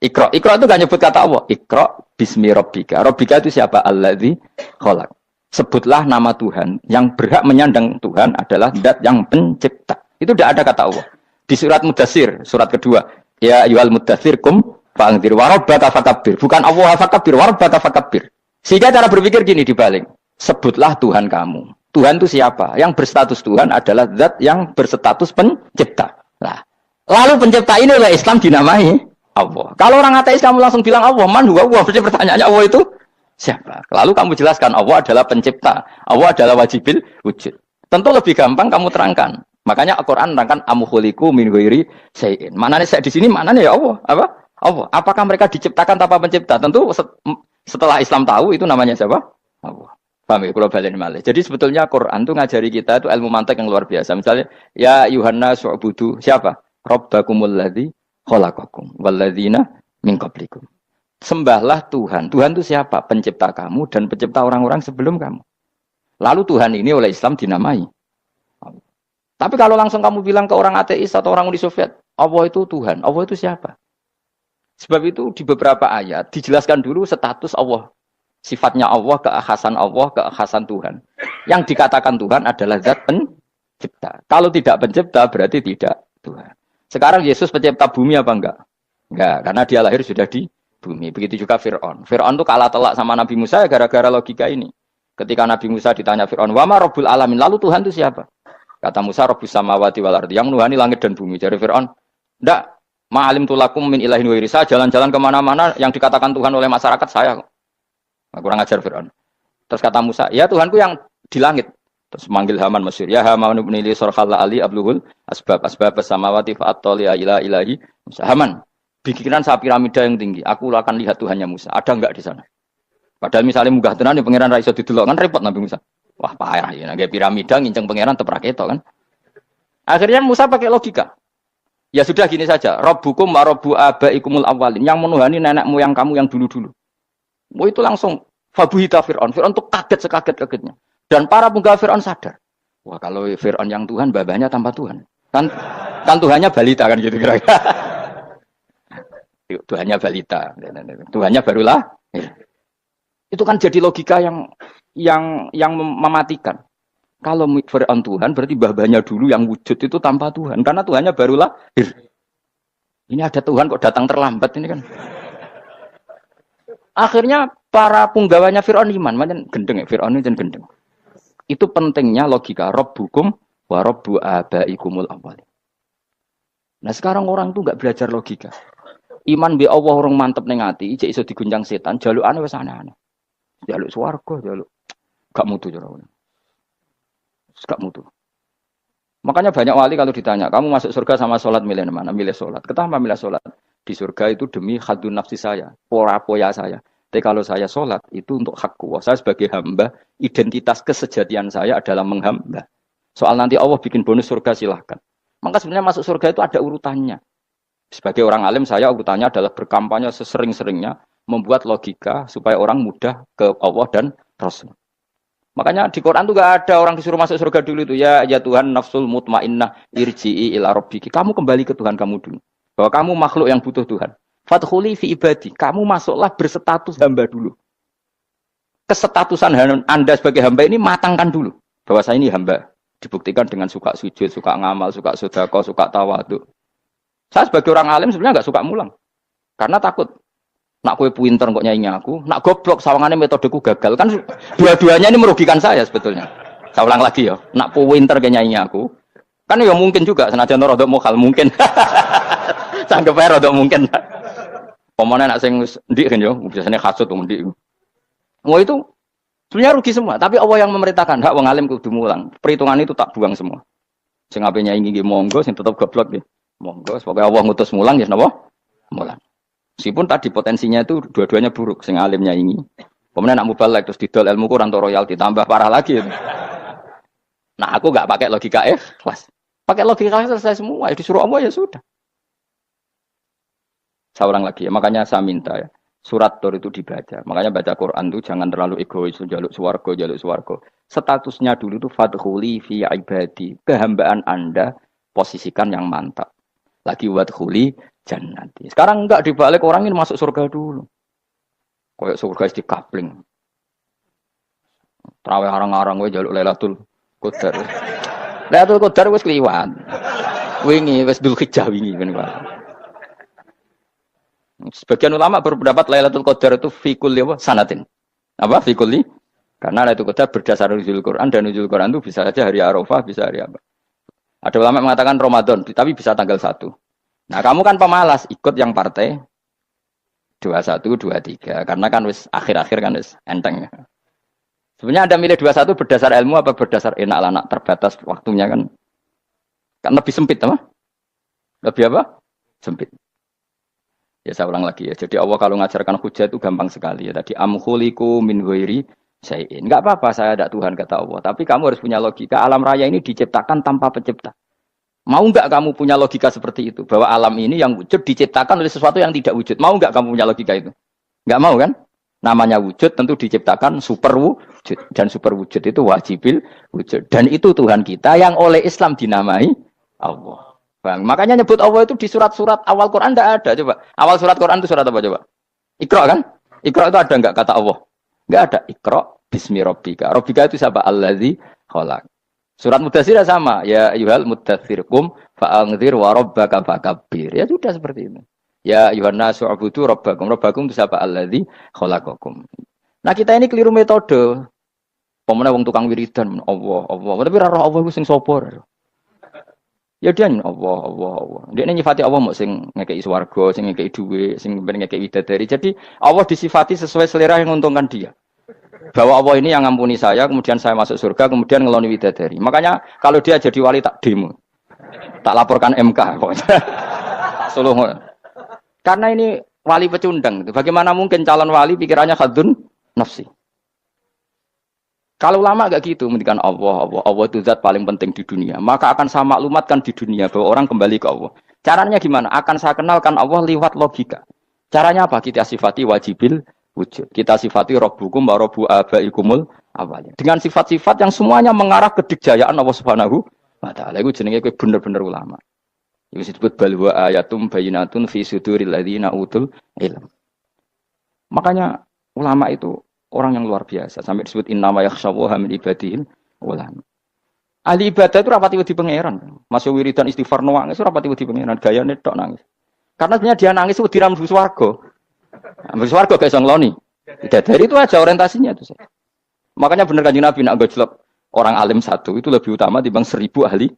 Iqra. Iqra itu enggak nyebut kata Allah. Iqra bismi rabbika. Rabbika itu siapa? Alladzi khalaq. Sebutlah nama Tuhan. Yang berhak menyandang Tuhan adalah zat yang pencipta. Itu tidak ada kata Allah. Di surat Mudatsir, surat kedua. Ya ayyuhal mudatsir kum fa'anzir wa rabbaka fakabbir. Bukan Allah fakabbir, wa rabbaka fakabbir. Sehingga cara berpikir gini dibalik. Sebutlah Tuhan kamu. Tuhan itu siapa? Yang berstatus Tuhan adalah zat yang berstatus pencipta. Nah, lalu pencipta ini oleh Islam dinamai Allah. Kalau orang ateis kamu langsung bilang Allah, man huwa Allah. Berarti pertanyaannya Allah itu siapa? Lalu kamu jelaskan Allah adalah pencipta. Allah adalah wajibil wujud. Tentu lebih gampang kamu terangkan. Makanya Al-Qur'an menerangkan amkhuliqu min ghairi syai'in. Maknanya saya di sini maknanya ya Allah. Apa? Allah. Apakah mereka diciptakan tanpa pencipta? Tentu setelah Islam tahu itu namanya siapa? Allah. Paham ya? Kalau balik malih. Jadi sebetulnya Quran itu ngajari kita itu ilmu mantik yang luar biasa. Misalnya, ya Yuhanna su'budu siapa? Rabbakumul ladzi khalaqakum walladzina min qablikum. Sembahlah Tuhan. Tuhan itu siapa? Pencipta kamu dan pencipta orang-orang sebelum kamu. Lalu Tuhan ini oleh Islam dinamai. Tapi kalau langsung kamu bilang ke orang ateis atau orang Uni Soviet, Allah itu Tuhan. Allah itu siapa? Sebab itu di beberapa ayat dijelaskan dulu status Allah. Sifatnya Allah, keakhasan Tuhan. Yang dikatakan Tuhan adalah zat pencipta. Kalau tidak pencipta berarti tidak Tuhan. Sekarang Yesus pencipta bumi apa enggak? Enggak, karena dia lahir sudah di bumi. Begitu juga Fir'aun. Fir'aun itu kalah telak sama Nabi Musa gara-gara logika ini. Ketika Nabi Musa ditanya Fir'aun, "Wa ma rabbul alamin?" Lalu Tuhan itu siapa? Kata Musa, "Rabbus samawati wal ardi." Yang menuhani langit dan bumi. Jadi Fir'aun, "Enggak, ma'alim tulakum min ilahin wa irisa." Jalan-jalan kemana-mana yang dikatakan Tuhan oleh masyarakat saya. Kurang ajar Fir'aun. Terus kata Musa, "Ya Tuhanku yang di langit." Terus manggil Haman Mesir, "Ya Haman ibn li sarhal ali abluhul asbab samawati fa'attali ila ilahi." Musa, "Haman, bikinan saya piramida yang tinggi. Aku akan lihat Tuhannya Musa. Ada enggak di sana?" Padahal misalnya munggah tenan pangeran ra iso didelok kan repot Nabi Musa. Wah, parah ya, nggak piramida nginceng pangeran teprak itu kan. Akhirnya Musa pakai logika. Ya sudah gini saja, Rabbukum wa rabbu abaikumul awwalin, yang menuhani nenek moyang kamu yang dulu-dulu. Oh itu langsung fabuhita Fir'aun. Fir'aun tuh kaget sekaget-kagetnya. Dan para penggawai Fir'aun sadar. Wah, kalau Fir'aun yang Tuhan, babanya tanpa Tuhan. Kan Tuhannya balita kan gitu kira-kira. Tuhannya balita. Tuhannya barulah. Itu kan jadi logika yang mematikan. Kalau Fir'aun Tuhan, berarti babanya dulu yang wujud itu tanpa Tuhan. Karena Tuhannya barulah. Ini ada Tuhan kok datang terlambat ini kan. Akhirnya para punggawanya Fir'aun iman, macam gendeng ya, Fir'aun itu gendeng. Itu pentingnya logika Rabbukum wa rabbu abaikumul awwalin. Nah sekarang orang tuh nggak belajar logika. Iman bi Allah orang mantep ning ati, cek iso diguncang setan, jalukane wis aneh-aneh. Jaluk swarga, jaluk gak mutu cara. Gak mutu. Makanya banyak wali kalau ditanya, kamu masuk surga sama sholat milih mana? Milih sholat. Kenapa milih sholat? Di surga itu demi hadun nafsi saya, poya saya. Tapi kalau saya sholat itu untuk hakku. Saya sebagai hamba, identitas kesejatian saya adalah menghamba. Soal nanti Allah bikin bonus surga silahkan. Maka sebenarnya masuk surga itu ada urutannya. Sebagai orang alim saya urutannya adalah berkampanye sesering-seringnya, membuat logika supaya orang mudah ke Allah dan Rasul. Makanya di Quran tuh gak ada orang disuruh masuk surga dulu itu. Ya Tuhan nafsul mutmainnah irji'i ila rabbiki. Kamu kembali ke Tuhan kamu dulu. Bahwa kamu makhluk yang butuh Tuhan. Fadkhuli fi ibadi. Kamu masuklah berstatus hamba dulu. Kesetatusan Anda sebagai hamba ini matangkan dulu. Bahwa saya ini hamba. Dibuktikan dengan suka sujud, suka ngamal, suka sedekah, suka tawadhu. Saya sebagai orang alim sebenarnya gak suka mulang. Karena takut. Nak kue pinter kok nyanyi aku, nak goblok sawangannya metodeku gagal. Kan dua-duanya ini merugikan saya sebetulnya. Saya ulang lagi ya. Nak pinter kayak nyanyi aku. Kan ya mungkin juga senajan rodok mokal mungkin. Sanggep ae rodok mungkin. Pemane nak sing ndik kan yo, biasanya hasud wong ndik. Mau itu sebenarnya rugi semua, tapi Allah yang memerintahkan hak wong alim kudu mulang. Perhitungan itu tak buang semua. Sing ape nyanyi nggih monggo, sing tetep goblok nggih. Monggo, sebagai Allah ngutus mulang ya napa? Mulang. Meskipun tadi potensinya itu dua-duanya buruk, sing alimnya ini. Kemudian nak mubalek terus didol ilmu Quran atau royalti tambah parah lagi. Nah, aku nggak pakai logika ikhlas. Pakai logika selesai semua. Ya disuruh Allah ya sudah. Saya ulang lagi ya. Makanya saya minta ya. Surat Tur itu dibaca. Makanya baca Quran itu jangan terlalu egois. Jaluk suwargo, jaluk suwargo. Statusnya dulu itu fadkhuli fi ibadi. Kehambaan Anda posisikan yang mantap. Lagi wadkhuli jannati. Sekarang enggak dibalik orang ini masuk surga dulu. Kayak surga di kapling. Terawih arang-arang gue jaluk Lailatul Qadar. Lailatul Qadar wis kliwat. Wingi wis Dzulhijjah wingi kan Pak. Sebagian ulama berpendapat Lailatul Qadar itu fi kulli sanatin. Apa fi kulli? Karena Lailatul Qadar berdasar nuzul Quran dan nuzul Quran itu bisa saja hari Arafah, bisa hari apa. Ada ulama mengatakan Ramadan, tapi bisa tanggal 1. Nah, kamu kan pemalas ikut yang partai 21, 23 karena kan wis akhir-akhir kan wis enteng. Sebenarnya Anda milih 21 berdasar ilmu apa berdasar enak anak terbatas waktunya kan? Kan lebih sempit apa? Lebih apa? Sempit. Ya saya ulang lagi ya. Jadi Allah kalau ngajarkan hujah itu gampang sekali ya. Tadi amkhuliku min ghairi syai'in. Enggak apa-apa saya ada Tuhan kata Allah, tapi kamu harus punya logika. Alam raya ini diciptakan tanpa pencipta. Mau enggak kamu punya logika seperti itu? Bahwa alam ini yang wujud diciptakan oleh sesuatu yang tidak wujud. Mau enggak kamu punya logika itu? Enggak mau kan? Namanya wujud tentu diciptakan super wujud. Dan super wujud itu wajibil wujud. Dan itu Tuhan kita yang oleh Islam dinamai Allah. Bang. Makanya nyebut Allah itu di surat-surat awal Quran enggak ada. Coba. Awal surat Quran itu surat apa coba? Iqra kan? Iqra itu ada enggak kata Allah? Enggak ada. Iqra bismi rabbika. Rabbika itu siapa? Allazi khalaq. Surat Mudatsir sama. Ya ayyuhal mudatsir qum fa'anzir wa rabbaka fakabbir. Ya sudah seperti itu. Ya ayyuhan nasu ubudu rabbakum. Rabbakum itu siapa? Allazi khalaqakum. Nah, kita ini keliru metode. Pemene wong tukang wiridan Allah. Tapi ora roh Allah iku sing sapa? Ya dia Allah. Dia nyifati Allah mau sing ngekei swarga, sing ngekei dhuwit, sing ngekei widadari. Jadi Allah disifati sesuai selera yang menguntungkan dia. Bahwa Allah ini yang ngampuni saya, kemudian saya masuk surga, kemudian ngeloni widadari. Makanya kalau dia jadi wali tak demo. Tak laporkan MK. Suluh. Karena ini wali pecundang. Bagaimana mungkin calon wali pikirannya khadun nafsi? Kalau lama gak gitu, mendikan Allah itu zat paling penting di dunia. Maka akan saya maklumatkan di dunia bahwa orang kembali ke Allah. Caranya gimana? Akan saya kenalkan Allah lewat logika. Caranya apa? Kita sifati wajibil wujud. Kita sifati rabbukum wa rabbu abaikumul awalnya. Dengan sifat-sifat yang semuanya mengarah ke dikjayaan Allah Subhanahu wa taala. Iku jenenge kowe bener-bener ulama. Iku disebut bal wa ayatum bayyinatun fi suduril ladzina utul ilm. Makanya ulama itu orang yang luar biasa sampai disebut innama yakhshawaha min ibadihil ulama. Ahli ibadah itu rapati wedi pangeran. Masuk wiridan istighfar nangis rapati wedi pangeran, gayane tok nangis. Karena sebenarnya dia nangis wedi ra mlebu swarga. Mlebu swarga gak iso ngloni. Dari itu aja orientasinya itu. Makanya benar Kanjeng Nabi nak gojlok orang alim satu itu lebih utama dibanding 1000 ahli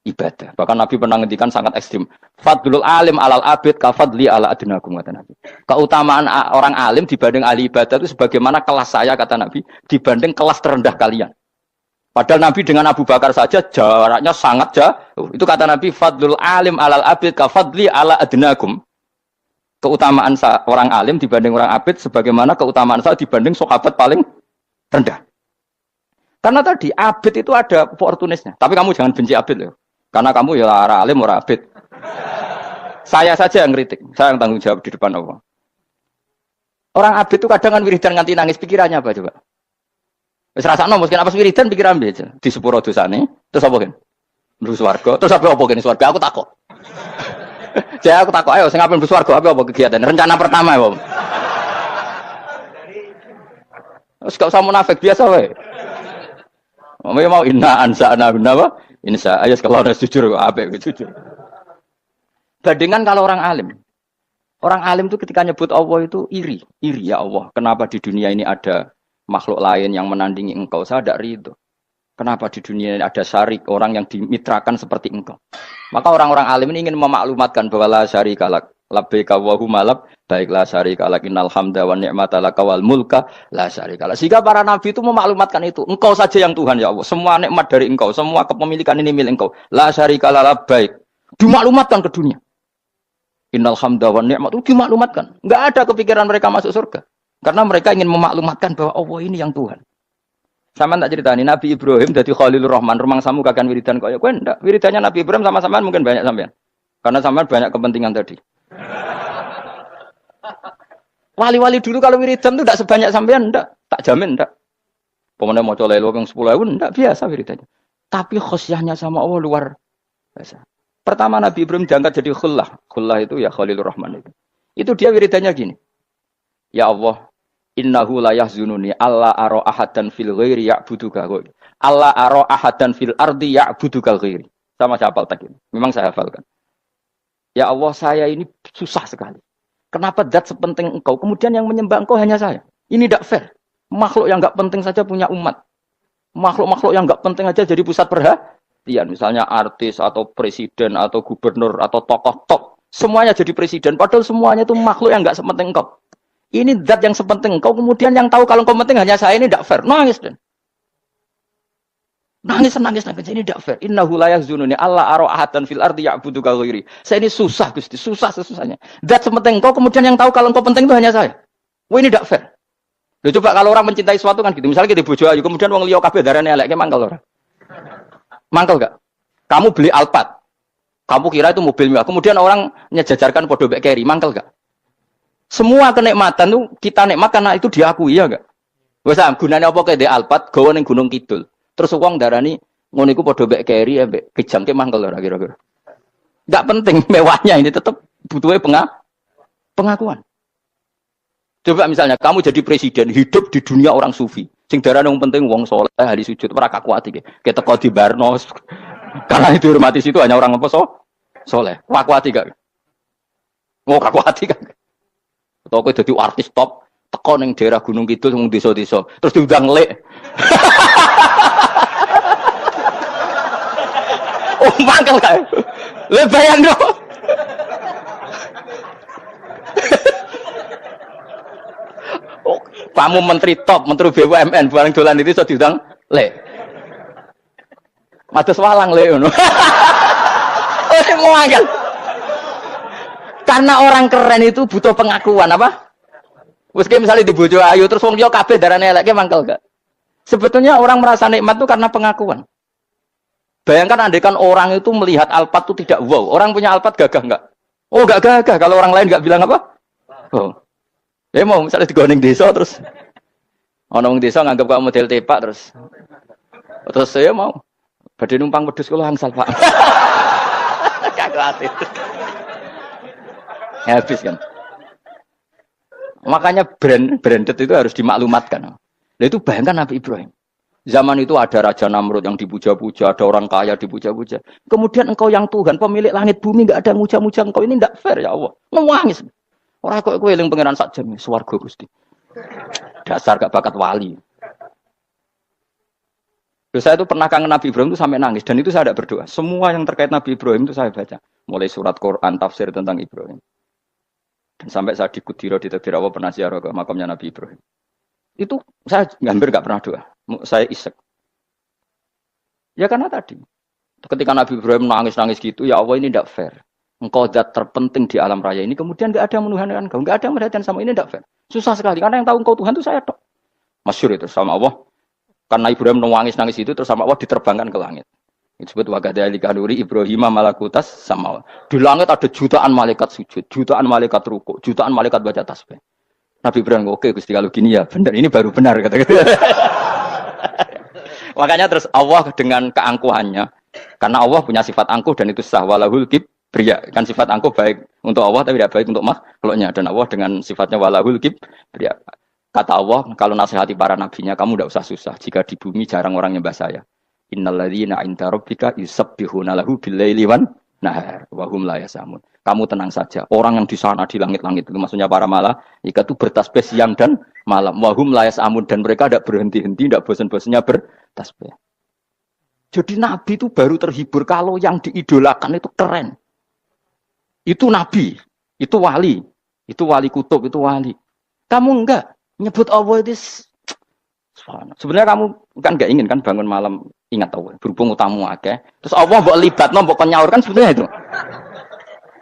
ibadah. Bahkan Nabi pernah ngendikan sangat ekstrim. Fadlul alim alal abid kafadli ala adnakum kata Nabi. Keutamaan orang alim dibanding ahli ibadah itu sebagaimana kelas saya kata Nabi dibanding kelas terendah kalian. Padahal Nabi dengan Abu Bakar saja jaraknya sangat jauh. Itu kata Nabi fadlul alim alal abid kafadli ala adnakum. Keutamaan orang alim dibanding orang abid sebagaimana keutamaan saya dibanding sahabat paling rendah. Karena tadi abid itu ada opportunisnya. Tapi kamu jangan benci abid loh. Karena kamu ya ora alim ora abid. Saya saja yang kritik, saya yang tanggung jawab di depan Allah. Orang abid itu kadang kan wiridan nganti nangis, pikirannya apa coba? Wis rasakno mungkin apa wiridan pikiran aja. Di sepuro dosane, terus apa kan? Mlebu swarga, terus apa kene swarga? Aku takok. Jadi aku takok ayo sing ape mlebu swarga apa kegiatan? Rencana pertama ya, Om. Wis gak usah munafik biasa wae. Mau inna ansa'na apa? Insya Allah kalau harus jujur, apa jujur. Bandingkan kalau orang alim. Orang alim itu ketika nyebut Allah itu iri ya Allah. Kenapa di dunia ini ada makhluk lain yang menandingi engkau? Saya tidak ridho. Kenapa di dunia ini ada syarik orang yang dimitrakan seperti engkau? Maka orang-orang alim ini ingin memaklumatkan bahwa la syarika lak, labbaika wa humalab, baiklah syarika lak innal hamda wa ni'mata laka wal mulka la syarika lak. Sehingga para nabi itu memaklumatkan itu. Engkau saja yang Tuhan ya Allah. Semua nikmat dari engkau, semua kepemilikan ini milik engkau. La syarika lak labbaik. Dimaklumatkan ke dunia. Innal hamda wa ni'mat itu dimaklumatkan. Enggak ada kepikiran mereka masuk surga. Karena mereka ingin memaklumatkan bahwa Allah ini yang Tuhan. Sama tak ceritani Nabi Ibrahim dadi Khalilur Rahman, rumangsamu kakan wiridan kaya kowe ndak. Wiridannya Nabi Ibrahim sama sampean mungkin banyak sampean. Karena sampean banyak kepentingan tadi. Wali-wali dulu kalau wiridan itu ndak sebanyak sampean ndak, tak jamin ndak. Pemene maca lelo kang 10.000 ndak biasa wiridannya. Tapi khosyahnya sama Allah luar biasa. Pertama Nabi Ibrahim diangkat jadi khullah. Khullah itu ya Khalilur Rahman itu. Itu dia wiridannya gini. Ya Allah, innahu la yahzununi alla ara ahadan fil ghairi ya'buduka. Alla ara ahadan fil ardi ya'buduka ghairi. Sama saya hafal tak ini. Memang saya hafalkan. Ya Allah, saya ini susah sekali. Kenapa zat sepenting engkau kemudian yang menyembah engkau hanya saya? Ini tidak fair. Makhluk yang enggak penting saja punya umat. Makhluk-makhluk yang enggak penting aja jadi pusat perhatian. Misalnya artis atau presiden atau gubernur atau tokoh top. Semuanya jadi presiden. Padahal semuanya itu makhluk yang enggak sepenting engkau. Ini zat yang sepenting engkau. Kemudian yang tahu kalau engkau penting hanya saya, ini tidak fair. Nangis dan. Nangis. Ini tidak fair. Innahu la yahzununi alla ara ahadan fil ardi ya'buduka ghairi. Saya ini susah Gusti. Susah sesusahnya. Zat sepenting engkau. Kemudian yang tahu kalau engkau penting itu hanya saya. Wah ini tidak fair. Loh, coba kalau orang mencintai sesuatu kan gitu. Misalnya kita bojo ayu. Kemudian wong liya kabeh darane elek. Mangkel ora? Mangkel gak? Kamu beli Alphard. Kamu kira itu mobil mewah. Kemudian orang nyejajarkan podo mek keri. Mangkel gak? Semua kenikmatan tuh kita nikmat karena itu diakui ya enggak? Wes gunane apa kayak di Alphard gawe ning Gunung Kidul. Terus wong darani ngono iku padha mek keri ambek kejamke mangkel ora kira-kira. Enggak penting mewahnya ini tetap butuhnya pengakuan. Coba misalnya kamu jadi presiden hidup di dunia orang sufi. Sing darane wong penting wong saleh ahli sujud ora kaku ati ke teko di Barnos. Karena itu dihormati situ hanya orang apa soleh. Kaku ati gak? Oh kaku ati kan. Atau kowe dadi artis top teko ning daerah Gunung Kidul wong desa-desa terus diundang lek. Oh mangkel kae. Le bayang dong. Oh, kamu menteri top, menteri BUMN bareng dolan itu iso diundang lek. Mados walang lek ngono. Oh mangkel. Karena orang keren itu butuh pengakuan apa? Wes misalnya di bojo ayu terus wong liya kabeh darane elek mangkel gak? Sebetulnya orang merasa nikmat itu karena pengakuan. Bayangkan andaikan orang itu melihat Alphard itu tidak wow. Orang punya Alphard gagah enggak? Oh enggak gagah. Kalau orang lain enggak bilang apa? Oh. Ya mau misalnya digoning desa terus. Orang desa nganggap kamu model tepak terus. Terus saya mau. Badhe numpang wedhus kula angsal Pak. Kagak ati. Habis kan. Makanya branded itu harus dimaklumatkan. Nah itu bayangkan Nabi Ibrahim. Zaman itu ada Raja Namrud yang dipuja-puja, ada orang kaya dipuja-puja. Kemudian engkau yang Tuhan, pemilik langit bumi, enggak ada yang muja-muja engkau. Ini enggak fair ya Allah. Nangis. Orang kok kowe eling pangeran sak jam swarga Gusti. Dasar gak bakat wali. Terus saya itu pernah kangen Nabi Ibrahim itu sampai nangis dan itu saya tidak berdoa. Semua yang terkait Nabi Ibrahim itu saya baca. Mulai surat Quran, tafsir tentang Ibrahim. Dan sampai saya di Kudiro di Tadbir Allah pernah ziarah ke makamnya Nabi Ibrahim. Itu saya hampir nggak pernah doa. Saya isek. Ya karena tadi. Ketika Nabi Ibrahim nangis-nangis gitu, ya Allah ini tidak fair. Engkau zat terpenting di alam raya ini, kemudian nggak ada yang menuhankan engkau. Nggak ada yang merhatikan sama ini tidak fair. Susah sekali, karena yang tahu engkau Tuhan itu saya tok. Masyhur itu sama Allah. Karena Ibrahim nangis-nangis itu, terus sama Allah diterbangkan ke langit. Itu disebut wakadzalika nuri Ibrahim malakutas sama. Di langit ada jutaan malaikat sujud, jutaan malaikat rukuk, jutaan malaikat baca tasbih. Nabi Ibrahim oke Gusti kalau gini ya benar, ini baru benar kata-kata. Makanya terus Allah dengan keangkuhannya, karena Allah punya sifat angkuh dan itu sah walahul kibriya. Kan sifat angkuh baik untuk Allah tapi tidak baik untuk makhluknya, dan Allah dengan sifatnya walahul kibriya. Kata Allah kalau nasihati para nabinya, kamu tidak usah susah jika di bumi jarang orang nyembah saya. Innalladzina 'inda rabbika yusabbihuna lahu bil-laili wan nahar wa hum la yasamun. Kamu tenang saja. Orang yang di sana di langit-langit itu maksudnya para malaikat itu bertasbih siang dan malam. Wa hum la yasamun, dan mereka tidak berhenti-henti, tidak bosan-bosannya bertasbih. Jadi nabi itu baru terhibur kalau yang diidolakan itu keren. Itu nabi, itu wali kutub, itu wali. Kamu enggak nyebut Allah itu. Sebenarnya kamu kan enggak ingin kan bangun malam ingat Allah, berhubung utamu akeh. Terus Allah mbok libatno, mbok nyaur kan sebenarnya itu.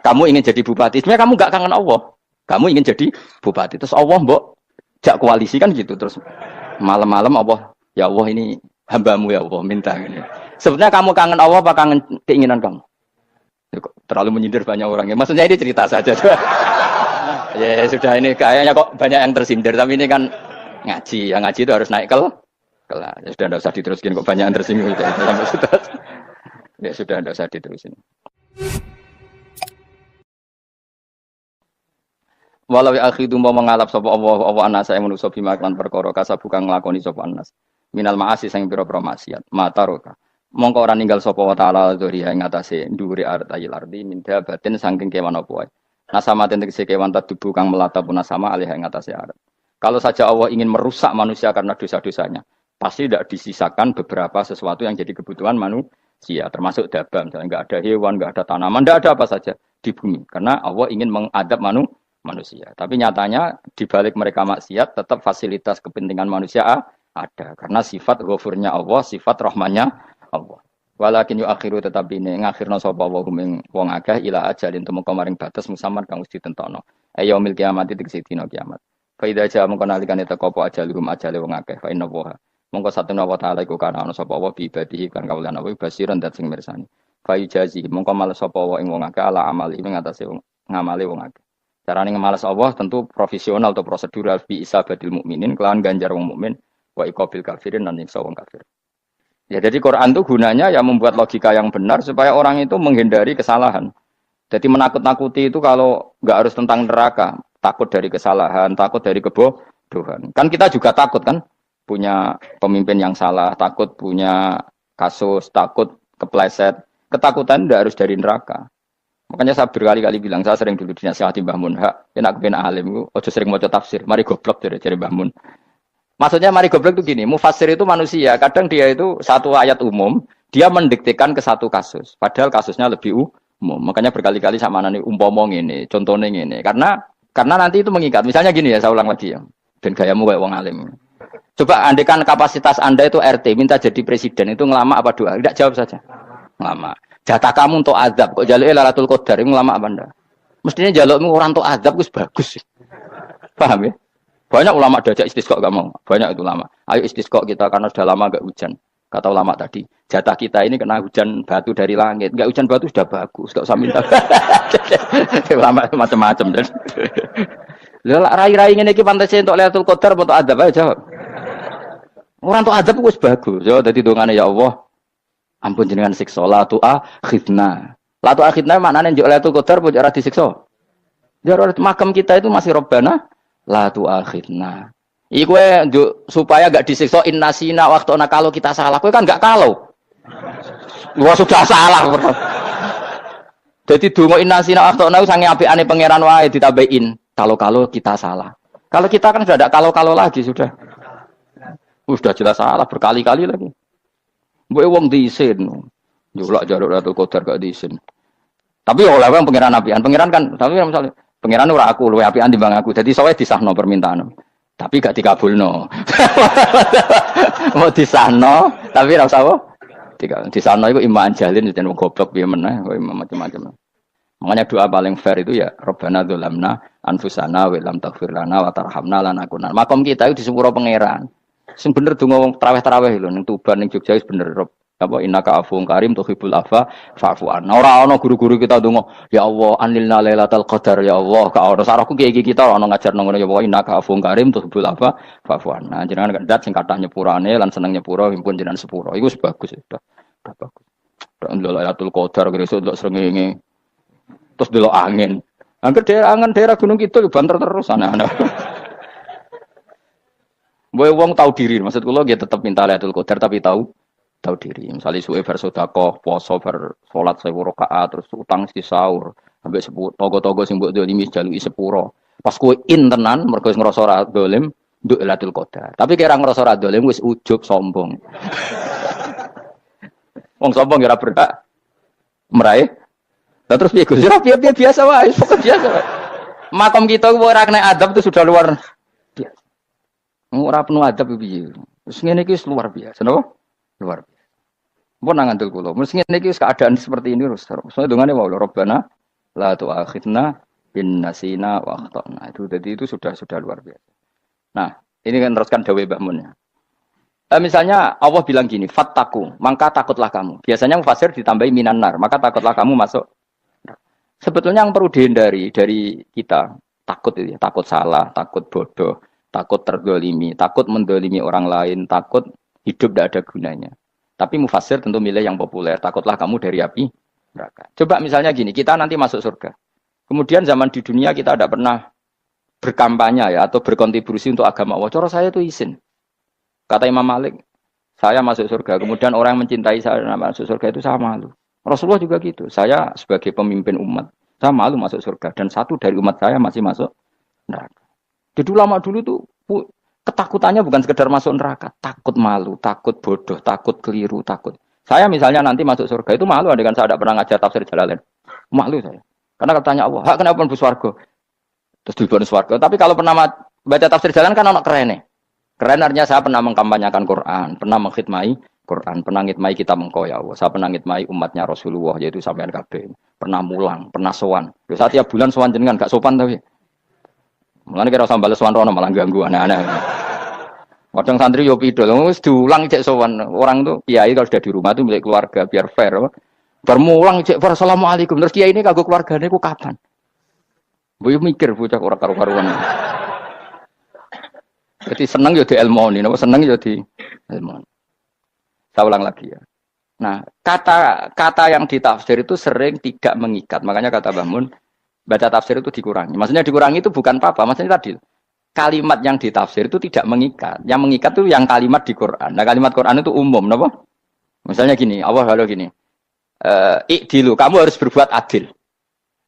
Kamu ingin jadi bupati, sebenarnya kamu enggak kangen Allah. Kamu ingin jadi bupati, terus Allah mbok jak koalisi kan gitu. Terus malam-malam Allah Ya Allah ini hambamu ya Allah minta ini. Sebenarnya kamu kangen Allah apa kangen keinginan kamu? Terlalu menyindir banyak orang ya. Maksudnya ini cerita saja. Ya sudah ini kayaknya kok banyak yang tersindir tapi ini kan ngaji. Yang ngaji itu harus naik kelas. Ya sudah tidak usah diteruskin kok banyak yang tersinggung. Ya sudah tidak usah diterusin. Walau akhidu mau mengalap sapa Allah anasa yang manusa bima kan perkara kasabu kang nglakoni sapa anas. Minal ma'asi sing pira-pira maksiat. Mataroka. Mongko ora ninggal sapa wa taala dzuriya ing atase ndhuwure artayil ardi minda batin saking kewan apa wae. Nasamaten tegese kewan tadubu kang melata punasama alih ing atase arat. Kalau saja Allah ingin merusak manusia karena dosa-dosanya, pasti tidak disisakan beberapa sesuatu yang jadi kebutuhan manusia, termasuk dabam, misalnya enggak ada hewan, enggak ada tanaman, enggak ada apa saja di bumi. Karena Allah ingin mengadab manusia. Tapi nyatanya di balik mereka maksiat tetap fasilitas kepentingan manusia ada. Karena sifat ghafurnya Allah, sifat rahmannya Allah. Walakin yu akhiru tetap ini ngakhirna sapa wa hum wong akeh ila ajalin temeka maring batas musamman kang wis ditentokno. Yaumil kiamat tegese dina kiamat. Fa idza jaa mongko nalikane teka apa ajaluhum ajale wong akeh fa inna wa mongko satuna wa ta'ala iku kana ana sapa wa bi ibadihi kan kawulan wa basiran dat sing mirsani. Fa ijazi mongko males sapa wa ing wong akeh ala amali ing atase ngamale wong akeh. Carane ngemalas Allah tentu profesional atau prosedural bi isabatil mukminin kelawan ganjar wong mukmin wa iqabil kafirin lan nyiksa wong kafir. Ya jadi Quran itu gunanya ya membuat logika yang benar supaya orang itu menghindari kesalahan. Jadi menakut-nakuti itu kalau nggak harus tentang neraka, takut dari kesalahan, takut dari kebodohan. Kan kita juga takut kan punya pemimpin yang salah, takut punya kasus, takut kepleset. Ketakutan tidak harus dari neraka. Makanya saya berkali-kali bilang, saya sering dulu dinasihati Mbah Mun, enak kepen alim, ojo sering mau tafsir, mari goblok dari Mbah Mun. Maksudnya mari goblok itu gini, mufassir itu manusia, kadang dia itu satu ayat umum, dia mendiktekan ke satu kasus, padahal kasusnya lebih umum. Makanya berkali-kali sama nani umpomong ini, contohnya ini, karena nanti itu mengikat. Misalnya gini ya, saya ulang lagi ya, dan gayamu kayak wong alim. Coba andekan kapasitas Anda itu RT, minta jadi presiden, itu ngelama apa doa? Tidak jawab saja, ngelama. Jatah kamu untuk azab, kok jaluk Lailatul Qadar, itu lama apa anda? Mestinya jalukmu orang untuk azab itu bagus. Paham ya? Banyak ulama diajak istisqa gak mau. Banyak itu lama. Ayo istisqa kita karena sudah lama gak hujan. Kata ulama tadi, jatah kita ini kena hujan batu dari langit. Gak hujan batu sudah bagus, gak usah minta. Ulama macam-macam. Rai-rai ini pantasnya untuk Lailatul Qadar untuk azab aja jawab. Orang untuk azab itu bagus. Ya, jadi dongane ya Allah. Ampun jenengan siksa la tu akhidna. La tu akhidna maknane njuk Lailatul Qadar pun ora disiksa. Ya makam kita itu masih Robbana la tu akhidna. Iku njuk supaya enggak disiksa innasina waqtuna kalau kita salah. Kowe kan enggak kalau. Wah sudah salah. Jadi donga innasina waqtuna sange apikane pangeran wae ditambahin kalau kita salah. Kalau kita kan sudah ada kalau lagi sudah. Sudah jelas salah berkali-kali lagi. Mbok wong diisin. Julak jaluk Lailatul Qadar gak diisin. Tapi oleh wong pangeran apian. Pangeran kan tapi misalnya pangeran ora aku luwe apian timbang aku. Jadi sowe disahno permintaan. Tapi gak dikabulno. Mau disahno tapi ora usah apa? Disahno iku iman jalin jeneng wong goblok piye meneh, macam-macam. Makanya doa paling fair itu ya Rabbana dzalamna anfusana wa lam taghfir lana wa tarhamna lanakunanna. Makom kita itu disepuro pangeran. Sing bener donga wong traweh-traweh lho ning Tuban ning Jogja wis bener apa innaka afuwun karim tuhibbul afwa fa'fu anna. Ora ana guru-guru kita donga ya Allah anilna lailatul qadar ya Allah ka ora sarahku kiye-kiye kita ana ngajarno ngono ya Allah innaka afuwun karim tuhibbul afwa fa'fu anna. Jenengan kandat sing kathah nyepurane lan seneng nyepuro impun jenengan sepuro. Iku wis bagus sudah. Bagus. Lailatul qadar gresuk ndelok srengenge. Terus ndelok angin. Angger daerah Gunung Kidul banter terus ana-ana. Boy wong tahu diri, maksud kula nggih tetep minta Lailatul Qadar tapi tahu diri. Misalnya suwe bar sedekah, poso bar salat 1000 rakaat terus utang si sahur, ambek togo-togo sing mbok dolimi jaluki sepuro. Pas kowe tenan mergo wis ngrasa ora dolim, nduk Lailatul Qadar. Tapi kira ngrasa ora dolim wis ujug sombong. Wong sombong ora berhak meraih. Lah terus piye Gus? Ora piye biasa wae, pokok biasa wae. Makom kita ora kena adab itu sudah luar biasa. Ora penuh adab piye. Wis ngene iki luar biasa, napa? Luar biasa. Mun nang ngandel kula, mesti ngene iki keadaan seperti ini terus. Soale dongane wae Rabbana la tu'akhidna bin nasina wa akhtana. Itu jadi itu sudah luar biasa. Nah, ini kan teruskan dawuh Mbah Mun ya. Misalnya Allah bilang gini, fattaku, maka takutlah kamu. Biasanya mufasir ditambahi minan nar, maka takutlah kamu masuk. Sebetulnya yang perlu dihindari dari kita, takut itu ya, takut salah, takut bodoh, takut terdolimi, takut mendolimi orang lain, takut hidup tidak ada gunanya. Tapi mufasir tentu milih yang populer, takutlah kamu dari api neraka. Coba misalnya gini, kita nanti masuk surga. Kemudian zaman di dunia kita tidak pernah berkampanye ya, atau berkontribusi untuk agama Allah. Cara saya itu izin. Kata Imam Malik, saya masuk surga. Kemudian orang yang mencintai saya masuk surga itu saya malu. Rasulullah juga gitu. Saya sebagai pemimpin umat, saya malu masuk surga. Dan satu dari umat saya masih masuk neraka. Jadi ulama dulu tuh ketakutannya bukan sekedar masuk neraka. Takut malu, takut bodoh, takut keliru, takut. Saya misalnya nanti masuk surga itu malu dengan saya tidak pernah ngajar tafsir Jalalain. Malu saya. Karena katanya Allah, hak kenapa pun buswargo? Terus di bonus warga. Tapi kalau pernah baca tafsir Jalalain kan anak keren nih. Keren artinya saya pernah mengkampanyakan Quran, pernah mengkhidmati Quran, pernah ngitmai kitab engkau ya Allah. Saya pernah ngitmai umatnya Rasulullah, yaitu sampean kabeh. Pernah mulang, pernah sowan. Lho saat tiap bulan sowan jenengan gak sopan tapi. Mulane kira usah bales sowan rono malah ganggu anak-anak. Kadang santri yo pidol, wis diulang cek sowan. Orang tuh kiai kalau sudah di rumah tuh milik keluarga biar fair. Bermulang cek assalamualaikum. Terus kiai ini kagok keluargane ku kapan? Boyo mikir bocah ora karo-karuan. Jadi seneng yo di ilmoni, napa seneng yo di ilmoni. Saya ulang lagi ya. Nah, kata yang ditafsir itu sering tidak mengikat. Makanya kata Mbah Mun, baca tafsir itu dikurangi. Maksudnya dikurangi itu bukan apa-apa. Maksudnya tadi, kalimat yang ditafsir itu tidak mengikat. Yang mengikat itu yang kalimat di Quran. Nah, kalimat Quran itu umum, napa? Misalnya gini, Allah kalau gini, ikdilu, kamu harus berbuat adil.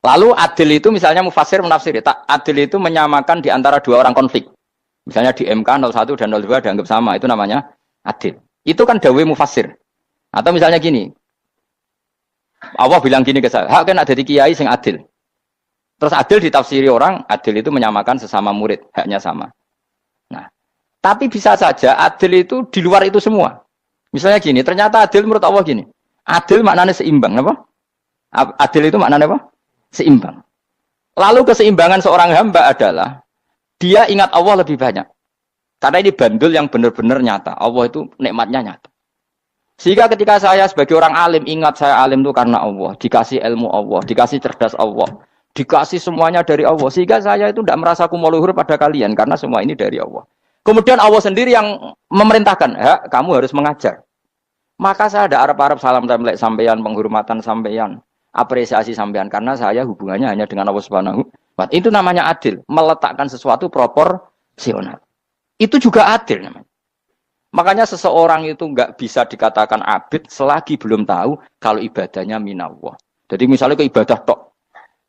Lalu adil itu misalnya mufasir menafsir, adil itu menyamakan di antara dua orang konflik. Misalnya di MK 01 dan 02 dianggap sama, itu namanya adil. Itu kan dawe mufasir. Atau misalnya gini, Allah bilang gini ke saya, hak kan ada di kiai sing adil. Terus adil ditafsiri orang, adil itu menyamakan sesama murid, haknya sama. Nah, tapi bisa saja adil itu di luar itu semua. Misalnya gini, ternyata adil menurut Allah gini, adil maknanya seimbang, apa? Adil itu maknanya apa? Seimbang. Lalu keseimbangan seorang hamba adalah dia ingat Allah lebih banyak. Karena ini bandul yang benar-benar nyata. Allah itu nikmatnya nyata. Sehingga ketika saya sebagai orang alim, ingat saya alim itu karena Allah. Dikasih ilmu Allah, dikasih cerdas Allah. Dikasih semuanya dari Allah. Sehingga saya itu tidak merasa kumuluhur pada kalian. Karena semua ini dari Allah. Kemudian Allah sendiri yang memerintahkan, kamu harus mengajar. Maka saya ada arep-arep salam templek sampeyan, penghormatan sampeyan, apresiasi sampeyan. Karena saya hubungannya hanya dengan Allah Subhanahu wa Ta'ala. Itu namanya adil. Meletakkan sesuatu proporsional. Itu juga adil namanya. Makanya seseorang itu nggak bisa dikatakan abid selagi belum tahu kalau ibadahnya minallah. Jadi misalnya ke ibadah tok.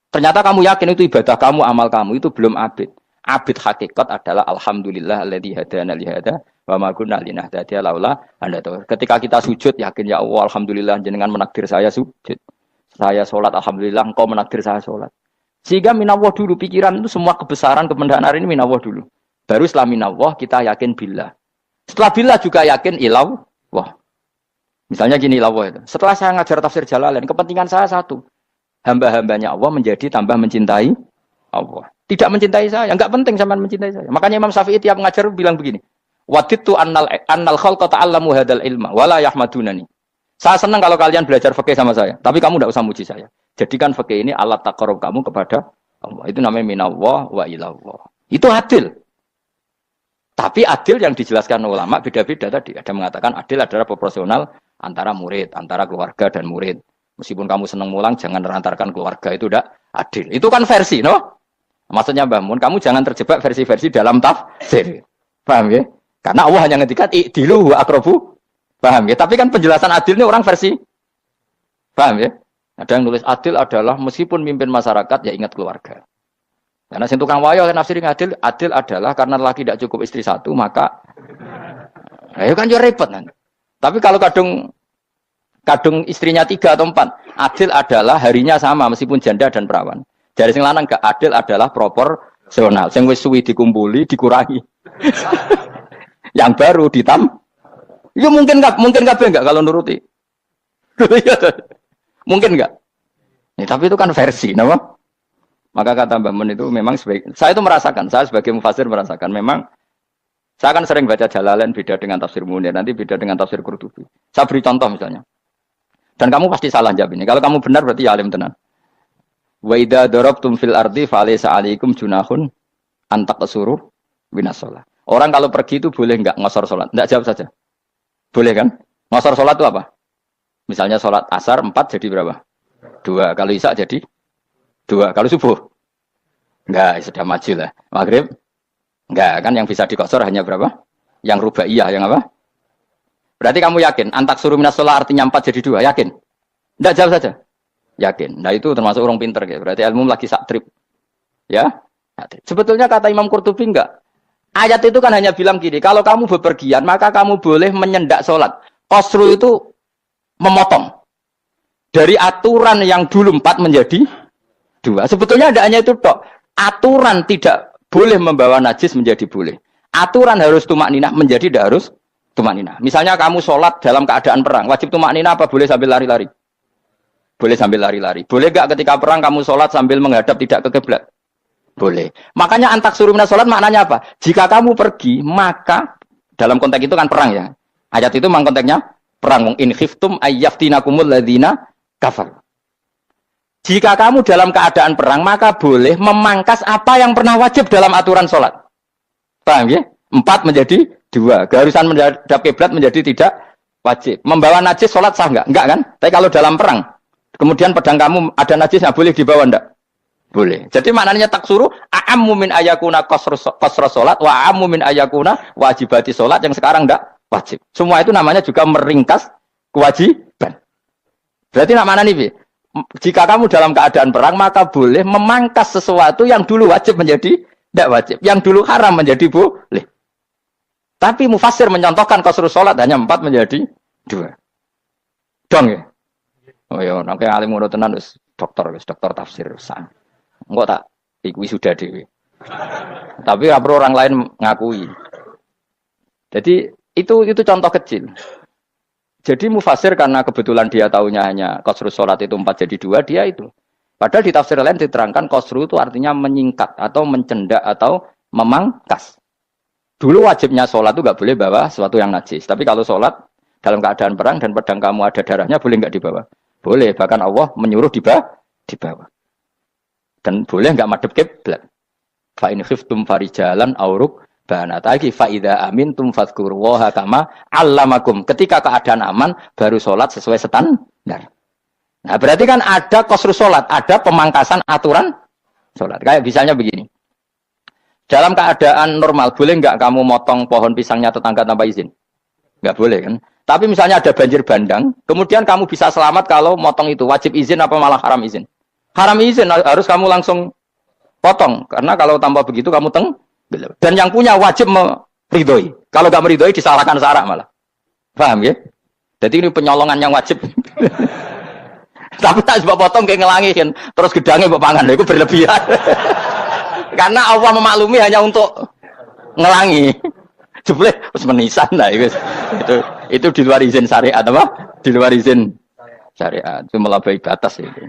Ternyata kamu yakin itu ibadah kamu, amal kamu itu belum abid. Abid hakikat adalah alhamdulillah alladzi hadana li hada wa ma kunna linahtadiya laula anda tahu. Ketika kita sujud yakin ya Allah alhamdulillah jenengan menakdir saya sujud. Saya salat alhamdulillah engkau menakdir saya salat. Sehingga minallah dulu pikiran itu semua kebesaran kebenaran ini minallah dulu. Baru setelah minallah kita yakin billah. Setelah billah juga yakin ilawah. Misalnya gini ilawah itu. Setelah saya ngajar tafsir Jalalain, kepentingan saya satu. Hamba-hambanya Allah menjadi tambah mencintai Allah. Tidak mencintai saya, enggak penting sama mencintai saya. Makanya Imam Syafi'i tiap mengajar bilang begini. Waditu annal khalqa ta'allamu hadal ilma wala yahmadunani. Saya senang kalau kalian belajar fikih sama saya, tapi kamu enggak usah muji saya. Jadikan fikih ini alat taqarrub kamu kepada Allah. Itu namanya minallah wa ilallah. Itu adil. Tapi adil yang dijelaskan ulama beda-beda tadi. Ada mengatakan adil adalah proporsional antara murid, antara keluarga dan murid. Meskipun kamu senang mulang, jangan merantarkan keluarga. Itu udah adil. Itu kan versi, no? Maksudnya Mbah Mun, kamu jangan terjebak versi-versi dalam tafsir. Paham ya? Karena Allah hanya ngetikan i'dilu wa aqrabu. Paham ya? Tapi kan penjelasan adil ini orang versi. Paham ya? Ada yang nulis adil adalah meskipun mimpin masyarakat, ya ingat keluarga. Karena sing tukang wayo kan nafsirin adil adalah karena laki tidak cukup istri satu maka ayo kan yo repot kan. Tapi kalau kadung istrinya 3 atau 4, adil adalah harinya sama meskipun janda dan perawan. Dari sing lanang gak adil adalah proporsional. Sing wis suwi dikumpuli dikurangi. Yang baru ya mungkin kabeh enggak kalau nuruti. Mungkin enggak. Ya, tapi itu kan versi, napa? Maka kata Mbak Mun itu memang saya itu merasakan, saya sebagai mufasir merasakan memang Saya kan sering baca Jalalain beda dengan tafsir Munir, nanti beda dengan tafsir Qurtubi. Saya beri contoh misalnya. Dan kamu pasti salah jawab ini. Kalau kamu benar berarti ya alim tenan. Wa idza darabtum fil ardi falaysa 'alaikum junahun an taqsuru minas shalah. Orang kalau pergi itu boleh enggak ngosor salat? Enggak, jawab saja. Boleh kan? Ngosor salat itu apa? Misalnya salat asar 4 jadi berapa? 2. Kalau isya jadi 2. Kalau subuh? Enggak, sudah maju lah. Maghrib? Enggak, kan yang bisa dikosor hanya berapa? Yang rubaiyah, yang apa? Berarti kamu yakin? Antak suruh minas sholat artinya 4 jadi 2, yakin? Enggak, jawab saja. Yakin. Nah itu termasuk orang pinter. Ya. Berarti ilmu lagi sak trip. Ya? Sebetulnya kata Imam Qurtubi enggak. Ayat itu kan hanya bilang gini, kalau kamu bepergian, maka kamu boleh menyendak sholat. Qasru itu memotong. Dari aturan yang dulu 4 menjadi 2. Sebetulnya tidak hanya itu, tok. Aturan tidak boleh membawa najis menjadi boleh. Aturan harus tumak ninah menjadi tidak harus tumak ninah. Misalnya kamu sholat dalam keadaan perang, wajib tumak ninah apa boleh sambil lari-lari? Boleh sambil lari-lari. Boleh gak ketika perang kamu sholat sambil menghadap tidak ke kiblat? Boleh. Makanya antak suruh minas sholat maknanya apa? Jika kamu pergi, maka dalam konteks itu kan perang ya. Ayat itu memang konteksnya perang. In khiftum ayyaftinakumul ladzina kafar. Jika kamu dalam keadaan perang, maka boleh memangkas apa yang pernah wajib dalam aturan sholat. Paham ya? 4 menjadi 2. Keharusan menghadap kiblat menjadi tidak wajib. Membawa najis sholat sah enggak? Enggak kan? Tapi kalau dalam perang, kemudian pedang kamu ada najisnya, boleh dibawa enggak? Boleh. Jadi maknanya taksuru a'ammu min ayakuna qasra sholat wa a'ammu min ayakuna wajibati sholat yang sekarang enggak wajib. Semua itu namanya juga meringkas kewajiban. Berarti namanya nih, jika kamu dalam keadaan perang, maka boleh memangkas sesuatu yang dulu wajib menjadi tidak wajib. Yang dulu haram menjadi boleh. Tapi mufassir mencontohkan qasrus sholat hanya 4 menjadi 2. Dong ya? Oh ya, nanti alim ngono tenan wis dokter tafsir san. Enggak tak iku sudah dewe. Tapi ora perlu orang lain ngakui. Jadi itu contoh kecil. Jadi mufasir karena kebetulan dia tahunya hanya qasrus sholat itu 4 jadi 2, dia itu. Padahal di tafsir lain diterangkan qasru itu artinya menyingkat atau mencendak atau memangkas. Dulu wajibnya sholat itu nggak boleh bawa sesuatu yang najis. Tapi kalau sholat dalam keadaan perang dan pedang kamu ada darahnya, boleh nggak dibawa? Boleh. Bahkan Allah menyuruh dibawa. Dan boleh nggak madhep kiblat. Fa in khiftum farijalan auruk banataki fa idza amintum fadhkurullaha kama 'allamakum. Ketika keadaan aman baru sholat sesuai standar. Nah, berarti kan ada qasrus sholat, ada pemangkasan aturan sholat. Kayak misalnya begini. Dalam keadaan normal, boleh nggak kamu motong pohon pisangnya tetangga tanpa izin? Nggak boleh kan? Tapi misalnya ada banjir bandang, kemudian kamu bisa selamat kalau motong itu. Wajib izin apa malah haram izin? Haram izin, harus kamu langsung potong. Karena kalau tanpa begitu kamu tenggelam. Dan yang punya wajib meridhoi. Kalau nggak meridhoi disalahkan syarak malah. Paham ya? Jadi ini penyolongan yang wajib. Tapi tak sebab potong kayak ngelangihin. Terus gedangnya mbok pangan. Itu berlebihan. Karena Allah memaklumi hanya untuk ngelangi. Jebule wis menisan lah itu di luar izin syariat apa? Di luar izin syariat. Itu melampaui batas itu.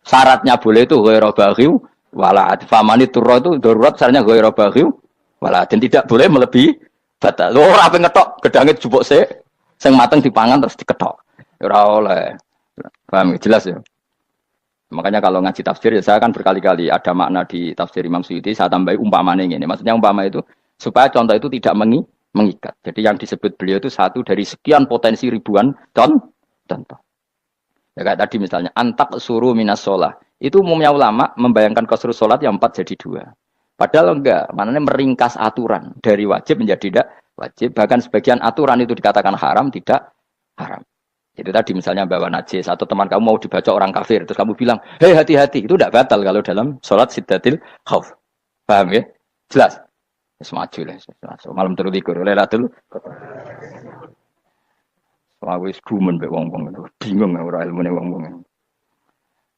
Syaratnya boleh itu ghairu baghi wala famani turra itu darurat syaratnya ghairu baghi wala dan tidak boleh melebihi batas. Lho ora ape ngetok gedange jupuk sik sing mateng dipangan terus diketok. Ora oleh. Paham jelas ya? Makanya kalau ngaji tafsir ya saya kan berkali-kali ada makna di tafsir Imam Suyuti saya tambahi umpamanya ini. Maksudnya umpama itu supaya contoh itu tidak mengikat. Jadi yang disebut beliau itu satu dari sekian potensi ribuan contoh. Ya kayak tadi misalnya antak suruh minas sholah. Itu umumnya ulama membayangkan qasrus sholat yang 4 jadi 2. Padahal enggak, maknanya meringkas aturan dari wajib menjadi tidak wajib. Bahkan sebagian aturan itu dikatakan haram, tidak haram. Itu tadi misalnya bawa najis atau teman kamu mau dibaca orang kafir terus kamu bilang, "Hei hati-hati." Itu tidak batal kalau dalam sholat siddatil khauf. Paham ya? Jelas. Semaju lah. Malam terus likur. Lailatul Qadar. Wis gumen mbek wong-wong itu. Bingung ora ilmune wong-wong.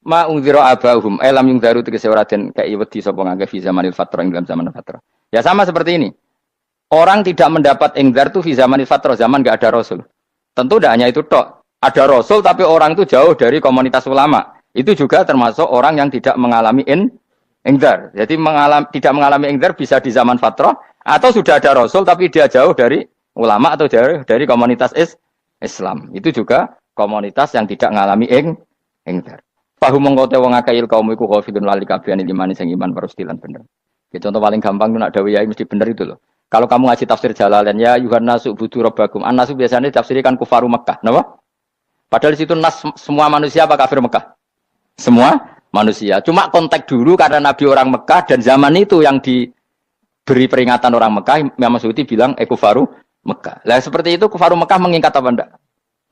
Ma unzira abahum alam yung daru tegese ora den kei wedi sapa ngangge fi zamanil fatrah dalam zaman fatrah. Ya sama seperti ini. Orang tidak mendapat ingdar itu fi zamanil fatrah, zaman enggak ada rasul. Tentu tidak hanya itu tok. Ada rasul tapi orang itu jauh dari komunitas ulama. Itu juga termasuk orang yang tidak mengalami Engdar. Jadi tidak mengalami engdar bisa di zaman fatrah atau sudah ada rasul tapi dia jauh dari ulama atau dari komunitas Islam. Itu juga komunitas yang tidak mengalami engdar. Fahum mengkote wong akail kaum iku khafidun lali kabehane iman sing iman parustilan bener. Ya, contoh paling gampang itu nak dawuh yai mesti bener itu loh. Kalau kamu ngaji tafsir Jalalain ya Yuhannasu budu rabbakum. An-nasu biasanya tafsirkan kufaru Mekah, napa? Padahal di situ nas semua manusia apa kafir Mekah? Semua manusia. Cuma konteks dulu karena Nabi orang Mekah dan zaman itu yang diberi peringatan orang Mekah, Imam Suyuti bilang kufaru Mekah. Lah seperti itu kufaru Mekah mengikat apa enggak?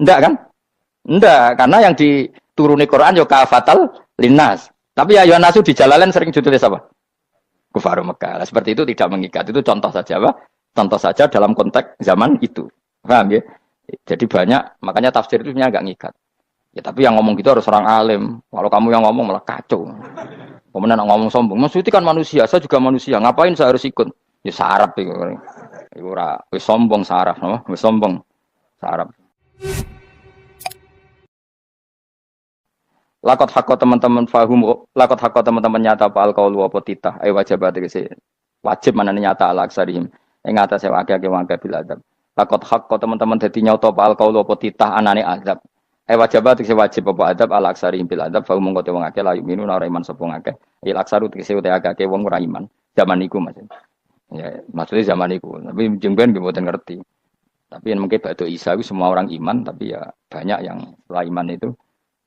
Enggak kan? Enggak, karena yang dituruni Quran yo kafatal linnas. Tapi ya Yuhannasu di Jalalain sering ditulis apa? Kufaru Mekah. Nah, seperti itu tidak mengikat. Itu contoh saja, Pak. Contoh saja dalam konteks zaman itu. Paham ya? Jadi banyak, makanya tafsir itu sebenarnya agak ngikat. Ya tapi yang ngomong gitu harus orang alim. Kalau kamu yang ngomong malah kacau. Kemudian ngomong sombong. Maksudnya kan manusia, saya juga manusia. Ngapain saya harus ikut? Ya sarap itu. Itu ora wis sombong saraf, no? Wis sombong saraf. Lakot hakko teman-teman fahum, lakot hakko teman-teman nyata pal kaulu apa titah, wajibat itu wajib mana nyata ala aksarihim, yang atas yang akeh bil adab. Lakot hakko teman-teman dadi nyata pal kaulu apa titah anane adab, wajibat itu wajib apa adab ala aksarihim bil adab, fahum mengkote wong akeh layu minu ora iman sapa akeh, il aksaru tegese uta akeh wong ora iman, zaman niku Mas. Ya maksudnya zaman niku, tapi jengben nggih mboten ngerti. Tapi yang mungkin batu Isa itu semua orang iman, tapi ya banyak yang setelah iman itu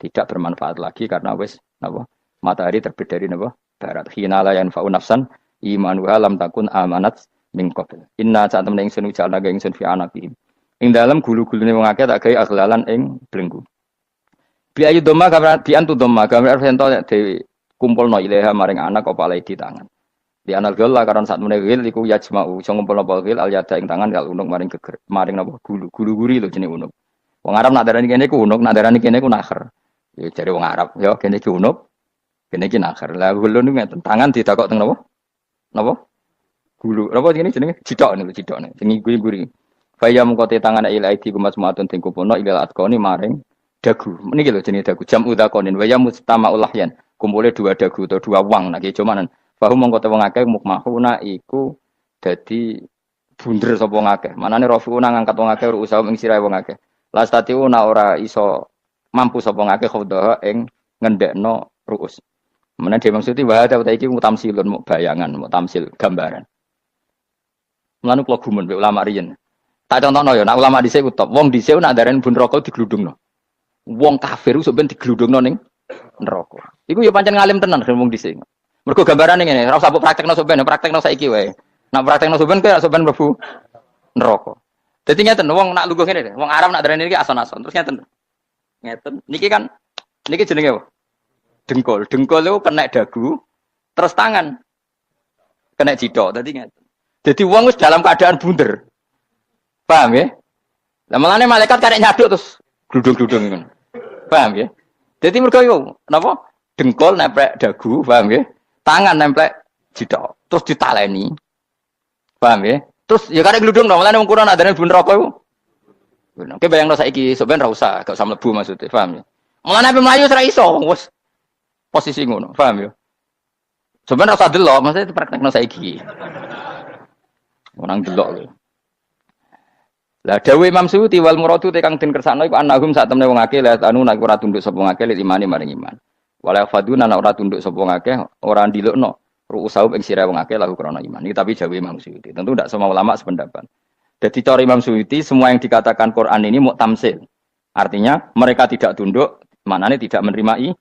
tidak bermanfaat lagi karena wis napa matahari terbit dari napa barat khina la yanfa'u nafsan imanuha lam takun amanat min qabl inna saat temen ingsun ujalna ga ingsun fi anaqihim ing dalem gulu-gulune wong akeh tak gawe aghlalan ing blenggu bi ayu doma gambar bi antu doma gambar sento dewi kumpulno ilaha maring anak apa di tangan di anal gala karon saat meneh wil iku yajma'u iso ngumpulno wil al yada ing tangan kal unuk maring geger maring napa gulu-guri lho jenenge unuk wong Arab nak darani kene ku unuk nak darani kene ku nakher. Ya cari wong Arab, ya kene iki unuk, kene iki nakher. Lah gulu niku ngeten, tangan didakok teng napa? Napa? Gulu. Napa jenenge? Cidok niku, cidok niku. Sing guri-guri. Faya mengkote tangan ila aidi kumasmatun ting kupono ilal atqoni maring dagu. Niki lho jenenge dagu. Jam udaqonin waya mustama ulahyan. Kumpule dua dagu atau dua wang nek cumanan. Fahu mengkote wong akeh mukmahuna iku dadi bunder sapa wong akeh. Manane rafiuna ngangkat wong akeh usaha ing sirahe wong akeh. Lastatiuna ora iso mampu sapa ngake khawdaha ing ngendekno ruus. Menawa dia maksudnya bahwa ada iki mutamsilun mu bayangan, mu tamsil gambaran. Mulane kula gumun mbek ulama riyen. Tak contohno ya, nek ulama dhisik utop, wong dhisik nak darani bun neraka digludungno. Wong kafir sok ben digludungno ning neraka. Iku ya pancen ngalim tenan wong dhisik. Mergo gambarane ngene, ora usah praktekno sok ben, praktekno saiki wae. Nak praktekno sok ben kowe sok ben mlebu neraka. Dadi ngeten, wong nak lungguh ngene, wong Arab nak darani iki ason-ason. Terus ngeten. Ngeten, niki kan, niki jenenge apa? Dengkul, dengkul itu kena dagu, terus tangan kena cidok, tadi ngeten. Jadi wong wis dalam keadaan bunder, paham ya? Lah malane malaikat karek nyaduk terus gludung-gludung ngono, paham ya? Jadi mergo yo, napa? Dengkul nempel dagu, paham ya? Tangan nempel cidok, terus ditaleni, paham ya? Terus ya karek gludung dong, malane wong kurang adane bunder apa iku? Oke bayangno saiki sampeyan ra usah gak usah mlebu maksudnya, paham ya? Mulane ape mlayu ora iso, wis posisi ngono, paham ya? Sampeyan ra usah delok, maksudnya praktekno saiki. Orang delok lho. Lah dawuh Imam Suyuti wal muradu te kang den kersakno iku annahum sak temne wong akeh la anu nek ora tunduk sapa ngakeh li imani maring iman. Wala faduna nek ora tunduk sapa ngakeh ora ndilukno ru'usau ing sira wong akeh lahu krana iman. Iki tapi dawuh Imam Suyuti. Tentu tidak semua ulama sependapat. Jadi cara Imam Suyuti semua yang dikatakan Quran ini muktamsil. Artinya mereka tidak tunduk, maknanya tidak menerima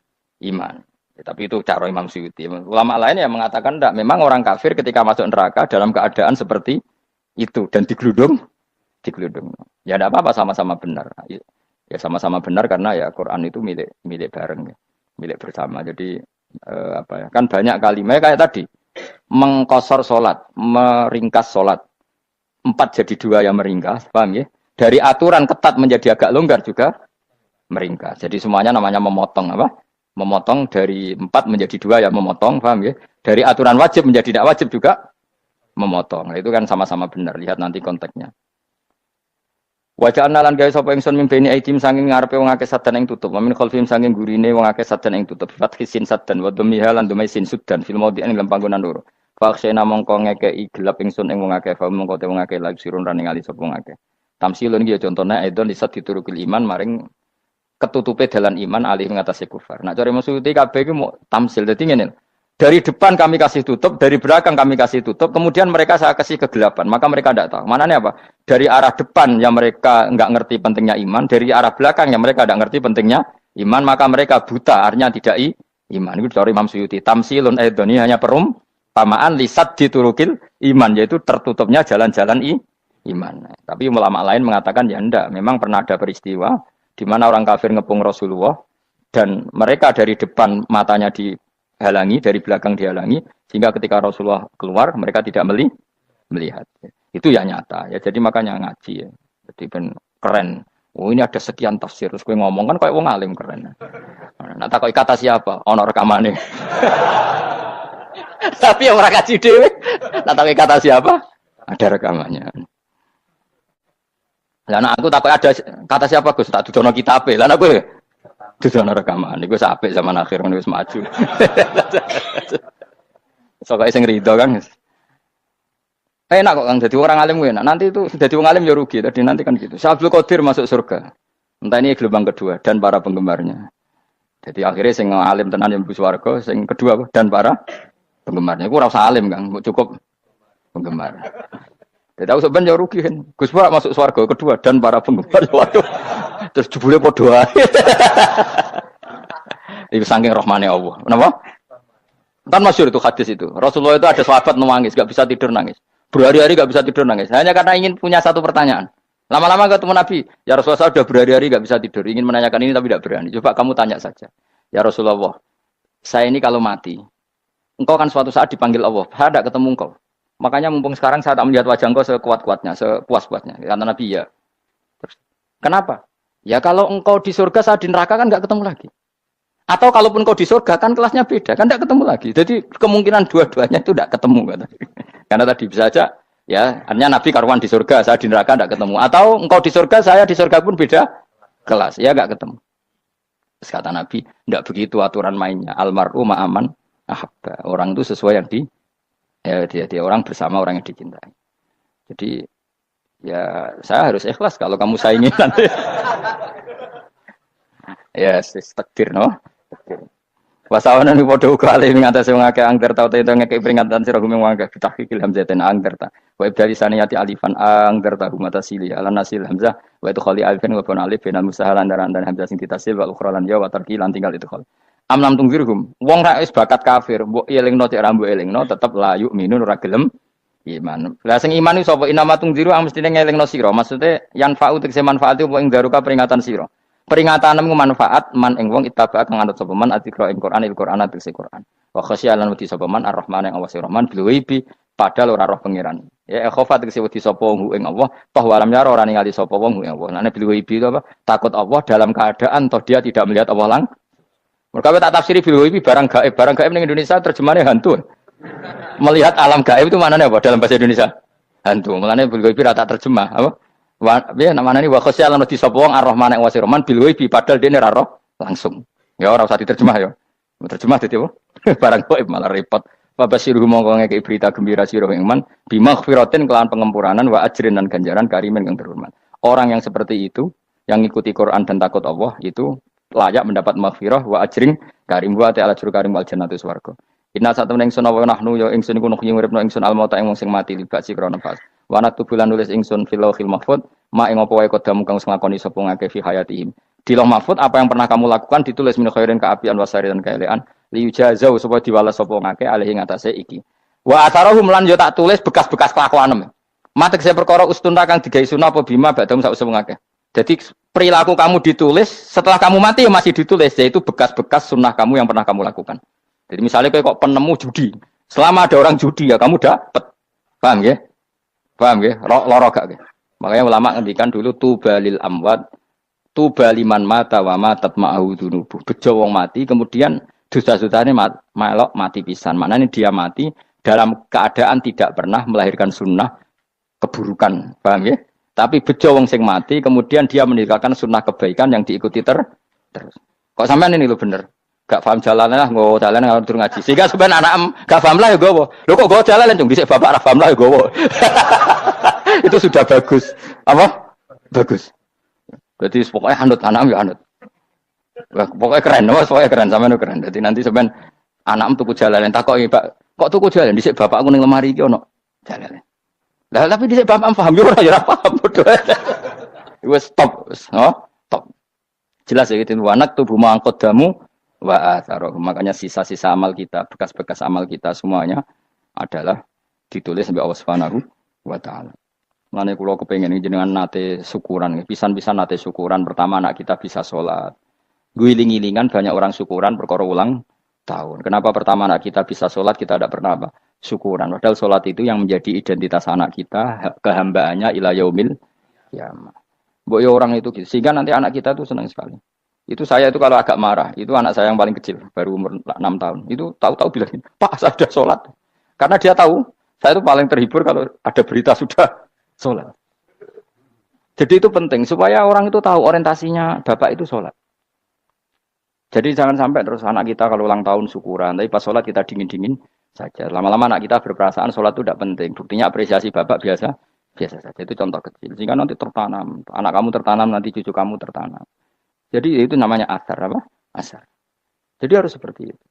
iman. Ya, tapi itu cara Imam Suyuti. Ulama lain yang mengatakan tidak. Memang orang kafir ketika masuk neraka dalam keadaan seperti itu dan digeludung. Ya tidak apa-apa sama-sama benar. Ya sama-sama benar karena ya Quran itu milik bareng, ya. Milik bersama. Jadi apa ya? Kan banyak kalimat kayak tadi mengkosor solat, meringkas solat. 4 jadi 2 yang meringkas, paham ya? Dari aturan ketat menjadi agak longgar juga meringkas. Jadi semuanya namanya memotong apa? Memotong dari 4 menjadi 2 yang memotong, paham ya? Dari aturan wajib menjadi tidak wajib juga memotong. Nah, itu kan sama-sama benar. Lihat nanti konteksnya. Wajah analan gawe sapa ingsun mimpeni aitim sanging ngarepe wong akeh sadan ing tutup. Min khalfim sanging gurine wong akeh sadan ing tutup. Fathisin sadan wa dhamiha lan dhumai sin sudan fil maudi ing panggonan loro. Faksena mongko ngekeki gelap ingsun ing wong akeh fa mongko te wong akeh lagi sirun rane ngali sapa wong akeh. Tamsilun iki ya contone aidon disat diturukil iman maring ketutupe dalan iman alih ngatasi kufar. Nah, cara maksud kabeh iki mau tamsil. Dadi ngene. Dari depan kami kasih tutup, dari belakang kami kasih tutup, kemudian mereka saya kasih kegelapan. Maka mereka tidak tahu. Mananya apa? Dari arah depan yang mereka enggak ngerti pentingnya iman, dari arah belakang yang mereka tidak ngerti pentingnya iman, maka mereka buta, artinya tidak iman. Itu dari Imam Suyuti. Tamsilun aidoni hanya perumpamaan lisat diturukil iman, yaitu tertutupnya jalan-jalan iman. Tapi ulama lain mengatakan ya enggak. Memang pernah ada peristiwa di mana orang kafir ngepung Rasulullah dan mereka dari depan matanya dihalangi, dari belakang dihalangi, sehingga ketika Rasulullah keluar mereka tidak melihat. Itu ya nyata ya. Jadi makanya ngaji ya. Jadi ben keren. Oh ini ada sekian tafsir. Terus gue ngomong kan kayak wong alim keren. Nah takoi kata siapa? Ono rekamane. Tapi yang ora ngaji dhewe. Nah takoi kata siapa? Ada rekamannya. Lah nek aku takoi ada kata siapa Gus? Tak dudono kitabe. Lah aku dudono rekaman. Iku apik zaman akhir wis maju. Soale sing rido kan. Enak kok Kang jadi orang alim gue enak. Nanti itu jadi orang alim ya rugi. Tadi nanti kan gitu. Abdul Qadir masuk surga. Entah ini gelombang kedua dan para penggemarnya. Jadi akhirnya sing alim tenan yang buswarga, sing kedua dan para penggemarnya. Gue rasa alim Kang, cukup penggemar. Jadi aku sebenarnya rugi kan. Gus Pak masuk surga kedua dan para penggemar. Waduh. Terus jebule padha ae. Itu saking rahmane Allah. Kenapa? Kan masyhur itu hadis itu. Rasulullah itu ada sahabat nangis, enggak bisa tidur nangis. Berhari-hari enggak bisa tidur nangis. Hanya karena ingin punya satu pertanyaan. Lama-lama ketemu Nabi, ya Rasulullah saya sudah berhari-hari enggak bisa tidur, ingin menanyakan ini tapi tidak berani. Coba kamu tanya saja. Ya Rasulullah, saya ini kalau mati, engkau kan suatu saat dipanggil Allah. Saya tidak ketemu engkau. Makanya mumpung sekarang saya tak melihat wajah engkau sekuat-kuatnya, sepuas-puasnya. Kata Nabi ya. Terus, kenapa? Ya kalau engkau di surga, saya di neraka kan enggak ketemu lagi. Atau kalaupun kau di surga kan kelasnya beda, kan tidak ketemu lagi. Jadi kemungkinan dua-duanya itu tidak ketemu. Kata. Karena tadi bisa saja, ya, artinya Nabi karuan di surga, saya di neraka tidak ketemu. Atau engkau di surga, saya di surga pun beda kelas, ya enggak ketemu. Terus kata Nabi, tidak begitu aturan mainnya. Almar'u ma'aman ahabba. Orang itu sesuai yang dia orang bersama orang yang dicintai. Jadi ya saya harus ikhlas kalau kamu saingi nanti. Ya, takdir no. Wasawana ni podo kali ngatasi wong akeh angger tau tau ngekek peringatan sira gumeng wong akeh tahqiqil hamzatain angger ta. Wa ibdali saniyati alifan angger ta humata sili ala nasil hamzah wa itu khali alifan wa pun alif binal musahalan dan hamzah sing ditasil wa ukhra lan ya wa tarqi lan tinggal itu khali. Amlam tungzirhum wong ra wis bakat kafir mbok elingno cek ra mbok elingno tetep la yu'minun ora gelem iman. Lah sing iman iku sapa inama tungziru mestine ngelingno sira. Maksude yan fa'u tegese manfaat apa ing daruka peringatan sira. Peringatanmu manfaat man ing wong ittaba kang anut sapa man atikra ing Quran il-Quran tegese Quran. Wa khasyalan wedi sapa man ar-Rahman ing awase Rahman bil ghaibi padahal ora roh pangeran. Ya khofa tegese wedi sapa wong ing Allah, toh walam yara ora ningali sapa wong ing Allah. Nane bil ghaibi itu apa? Takut Allah dalam keadaan toh dia tidak melihat Allah lang. Mereka tak tafsiri bil ghaibi barang gaib ning Indonesia terjemahannya hantu. Melihat alam gaib itu maknanya apa dalam bahasa Indonesia? Hantu. Maknanya bil ghaibi rata terjemah apa? Ya namanya ini wa khasyalan wedi sapa wong ar-Rahman ing wasirman bil ghaibi padahal dene ora roh langsung. Ya ora usah diterjemah ya. Terjemah dadi apa? Barang gaib malah repot. Fa basiruhum mongko ngekeki berita gembira sira ing iman bimaghfiratin kelawan pengempuranan wa ajrin dan ganjaran karimin kang terhormat. Orang yang seperti itu yang ngikuti Quran dan takut Allah itu layak mendapat maghfirah wa ajrin karim wa ta'ala jur karim wal jannatu swarga. Inna satamna ingsun wa nahnu ya ingsun iku nuhyi uripna ingsun al mauta ing wong sing mati libasi krana pas. Wa natubulan nulis ingsun fil lauhil mahfuz ma ing apa wae kodamu kang nglakoni sapa ngake fi hayatihim. Di lauh mahfuz apa yang pernah kamu lakukan ditulis min khairin kaapian wasari dan kaelean liujazau supaya diwales sapa ngake alih ing atase iki. Wa atharahum lan yo tak tulis bekas-bekas kelakuanem. Matek saya perkara ustunta kang digawe sunah apa bima badam sak usum ngake. Jadi perilaku kamu ditulis setelah kamu mati ya masih ditulis yaitu bekas-bekas sunnah kamu yang pernah kamu lakukan. Jadi misalnya kayak kok penemu judi, selama ada orang judi ya kamu dapat, paham ya? Paham ya? Loro gak ya? Makanya ulama ngendikan dulu tubalil amwat, tubaliman mata wa matat ma'ahu dunubu. Bejo wong mati, kemudian dosa-dosanya melok mati pisan. Maknanya dia mati dalam keadaan tidak pernah melahirkan sunnah keburukan, paham ya? Tapi bejo wong sing mati, kemudian dia meninggalkan sunnah kebaikan yang diikuti terus. Kok sampean ini lo bener? Gak paham jalan lah, nggak jalan nggak turun ngaji. Sehingga sebenarnya anak gak paham lah ya gue. Lo kok gue jalan cung disek bapak paham lah ya gue. Itu sudah bagus. Apa? Bagus. Berarti pokoknya anut anak ya anut. Pokoknya keren, pokoknya keren sama itu keren. Jadi nanti sebenarnya anak tuku jalan tak kok pak. Kok tuku jalan disek bapak aku ning lemari iki ono jalan. Lah tapi disek bapak paham yo ora ya paham bodoh. Wes stop, stop. Jelas ya gitu anak tubuh mangkot damu wa atharoh. Makanya sisa-sisa amal kita, bekas-bekas amal kita semuanya adalah ditulis sampai Allah Subhanahu wa taala. Mulane kula kepengin jenengan nate syukuran, pisan-pisan nate syukuran. Pertama anak kita bisa sholat. Guling-gilingan banyak orang syukuran perkara ulang tahun. Kenapa pertama anak kita bisa sholat, kita tidak pernah apa? Syukuran. Padahal sholat itu yang menjadi identitas anak kita, kehambaannya ila yaumil qiyamah. Mbok ya orang itu gitu. Sehingga nanti anak kita tuh senang sekali. Itu saya itu kalau agak marah, itu anak saya yang paling kecil, baru umur 6 tahun. Itu tahu-tahu bilang, "Pak, saya sudah sholat." Karena dia tahu, saya itu paling terhibur kalau ada berita sudah sholat. Jadi itu penting supaya orang itu tahu orientasinya bapak itu sholat. Jadi jangan sampai terus anak kita kalau ulang tahun syukuran, tapi pas sholat kita dingin-dingin saja. Lama-lama anak kita berperasaan sholat itu tidak penting. Buktinya apresiasi bapak biasa saja. Itu contoh kecil. Sehingga nanti tertanam. Anak kamu tertanam, nanti cucu kamu tertanam. Jadi itu namanya asar apa? Asar. Jadi harus seperti itu.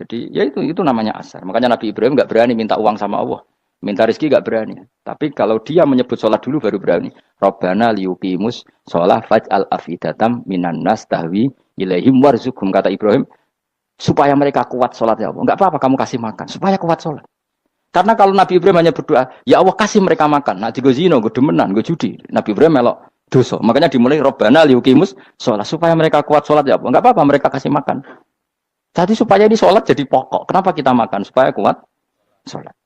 Jadi ya itu namanya asar. Makanya Nabi Ibrahim nggak berani minta uang sama Allah. Minta rezeki nggak berani. Tapi kalau dia menyebut sholat dulu baru berani. Rabbana liyuqimus sholat faj'al afidatam minan nas tahwi ilaihim warzuqhum, kata Ibrahim, supaya mereka kuat sholat ya Allah. Enggak apa-apa kamu kasih makan, supaya kuat sholat. Karena kalau Nabi Ibrahim hanya berdoa, ya Allah kasih mereka makan. Nah, gue zino, gue demenan, gue judi. Nabi Ibrahim melok dosa. Makanya dimulai Rabbana liyuqimus sholat, supaya mereka kuat sholat ya Allah. Enggak apa-apa mereka kasih makan. Jadi supaya di sholat jadi pokok. Kenapa kita makan? Supaya kuat sholat.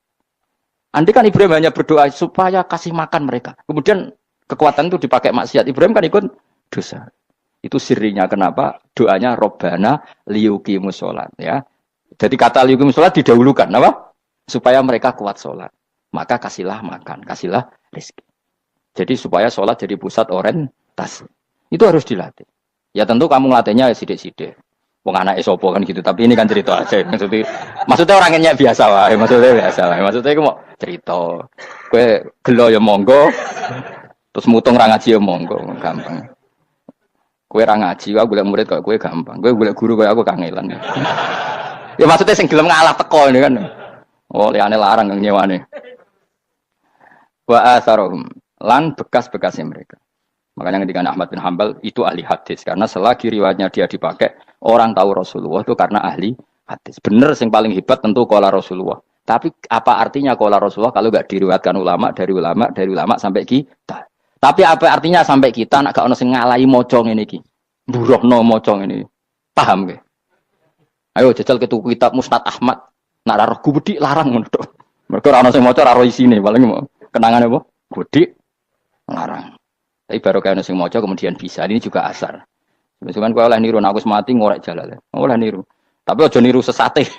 Andai kan Ibrahim hanya berdoa supaya kasih makan mereka. Kemudian kekuatan itu dipakai maksiat. Ibrahim kan ikut dosa. Itu sirinya kenapa doanya Robbana liyuqimus sholat ya. Jadi kata liyuqimus sholat didahulukan apa? Supaya mereka kuat sholat. Maka kasihlah makan, kasihlah rezeki. Jadi supaya sholat jadi pusat orientasi. Itu harus dilatih. Ya tentu kamu ngelatihnya sidik-sidik. Wong anak esopo kan gitu. Tapi ini kan cerita aja. Maksudnya orangnya biasa wae. Maksudnya aku mau cerita. Kue gelo ya monggo. Terus mutung ra ngaji ya monggo, gampang. Kue ra ngaji, aku golek murid kok kue gampang. Kue golek guru kaya aku kangelan. Ya maksudnya sing gelem ngalah teko ini kan. Oh, liyane larang kang nyewane. Wa asarohum lan bekas-bekasnya mereka. Makanya ketika Ahmad bin Hambal itu ahli hadis karena selagi riwayatnya dia dipakai, orang tahu Rasulullah itu karena ahli hadis. Bener sing paling hebat tentu qala Rasulullah. Tapi apa artinya qala Rasulullah kalau enggak diriwayatkan dari ulama sampai kita? Tapi apa artinya sampai kita nak gak ono sing ngalahi maca ngene iki. Mburohno maca ngene. Paham nggih? Ayo jajal ke tuku kitab Mustad Ahmad. Nak ra roh gubedi larang ngono tok. Mergo ora ono sing maca ora ro isine, paling kenangane apa? Gudi larang. Tapi baru kayak ono sing maca kemudian bisa. Ini juga asar. Sebenarnya kowe oleh niru aku mati ngorek jalale. Oleh niru. Tapi aja niru sesate.